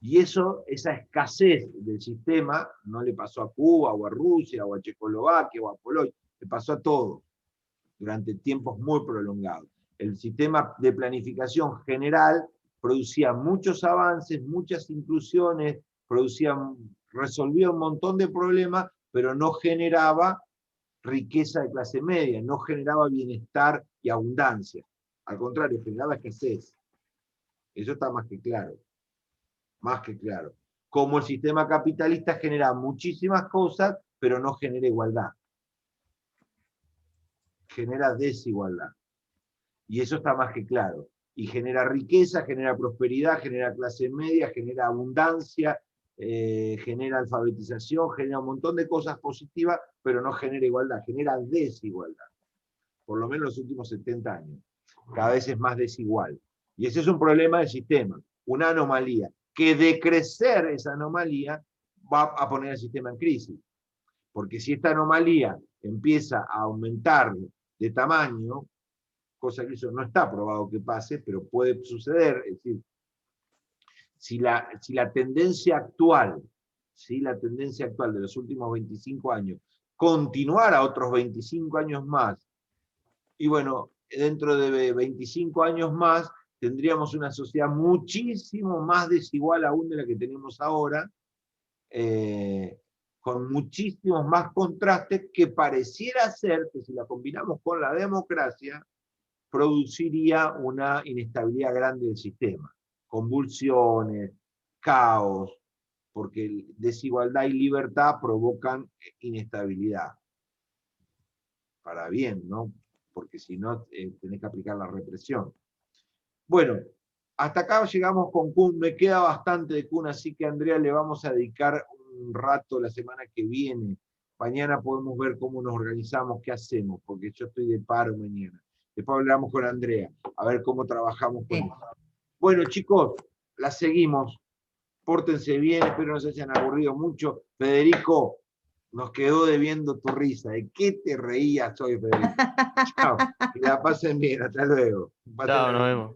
Y esa escasez del sistema no le pasó a Cuba, o a Rusia, o a Checoslovaquia, o a Polonia, le pasó a todo, durante tiempos muy prolongados. El sistema de planificación general producía muchos avances, muchas inclusiones, resolvía un montón de problemas, pero no generaba riqueza de clase media, no generaba bienestar y abundancia. Al contrario, generaba escasez. Eso está más que claro. Más que claro. como el sistema capitalista genera muchísimas cosas, pero no genera igualdad. Genera desigualdad. Y eso está más que claro. Y genera riqueza, genera prosperidad, genera clase media, genera abundancia, genera alfabetización, genera un montón de cosas positivas, pero no genera igualdad, genera desigualdad. Por lo menos los últimos 70 años. Cada vez es más desigual. Y ese es un problema del sistema, una anomalía, que de crecer esa anomalía va a poner el sistema en crisis. Porque si esta anomalía empieza a aumentar de tamaño, cosa que eso no está probado que pase, pero puede suceder, es decir, si la tendencia actual de los últimos 25 años continuara otros 25 años más, y bueno, dentro de 25 años más tendríamos una sociedad muchísimo más desigual aún de la que tenemos ahora, con muchísimos más contrastes, que pareciera ser que si la combinamos con la democracia, produciría una inestabilidad grande del sistema, convulsiones, caos, porque desigualdad y libertad provocan inestabilidad. Para bien, ¿no? Porque si no, tenés que aplicar la represión. Bueno, hasta acá llegamos con Kuhn, me queda bastante de Kuhn, así que a Andrea le vamos a dedicar un rato la semana que viene. Mañana podemos ver cómo nos organizamos, qué hacemos, porque yo estoy de paro mañana. Después hablamos con Andrea, a ver cómo trabajamos con eso. Bueno, chicos, la seguimos. Pórtense bien, espero no se hayan aburrido mucho. Federico, nos quedó debiendo tu risa. ¿De qué te reías hoy, Federico? Chao, que la pasen bien, hasta luego. Chao, nos vemos.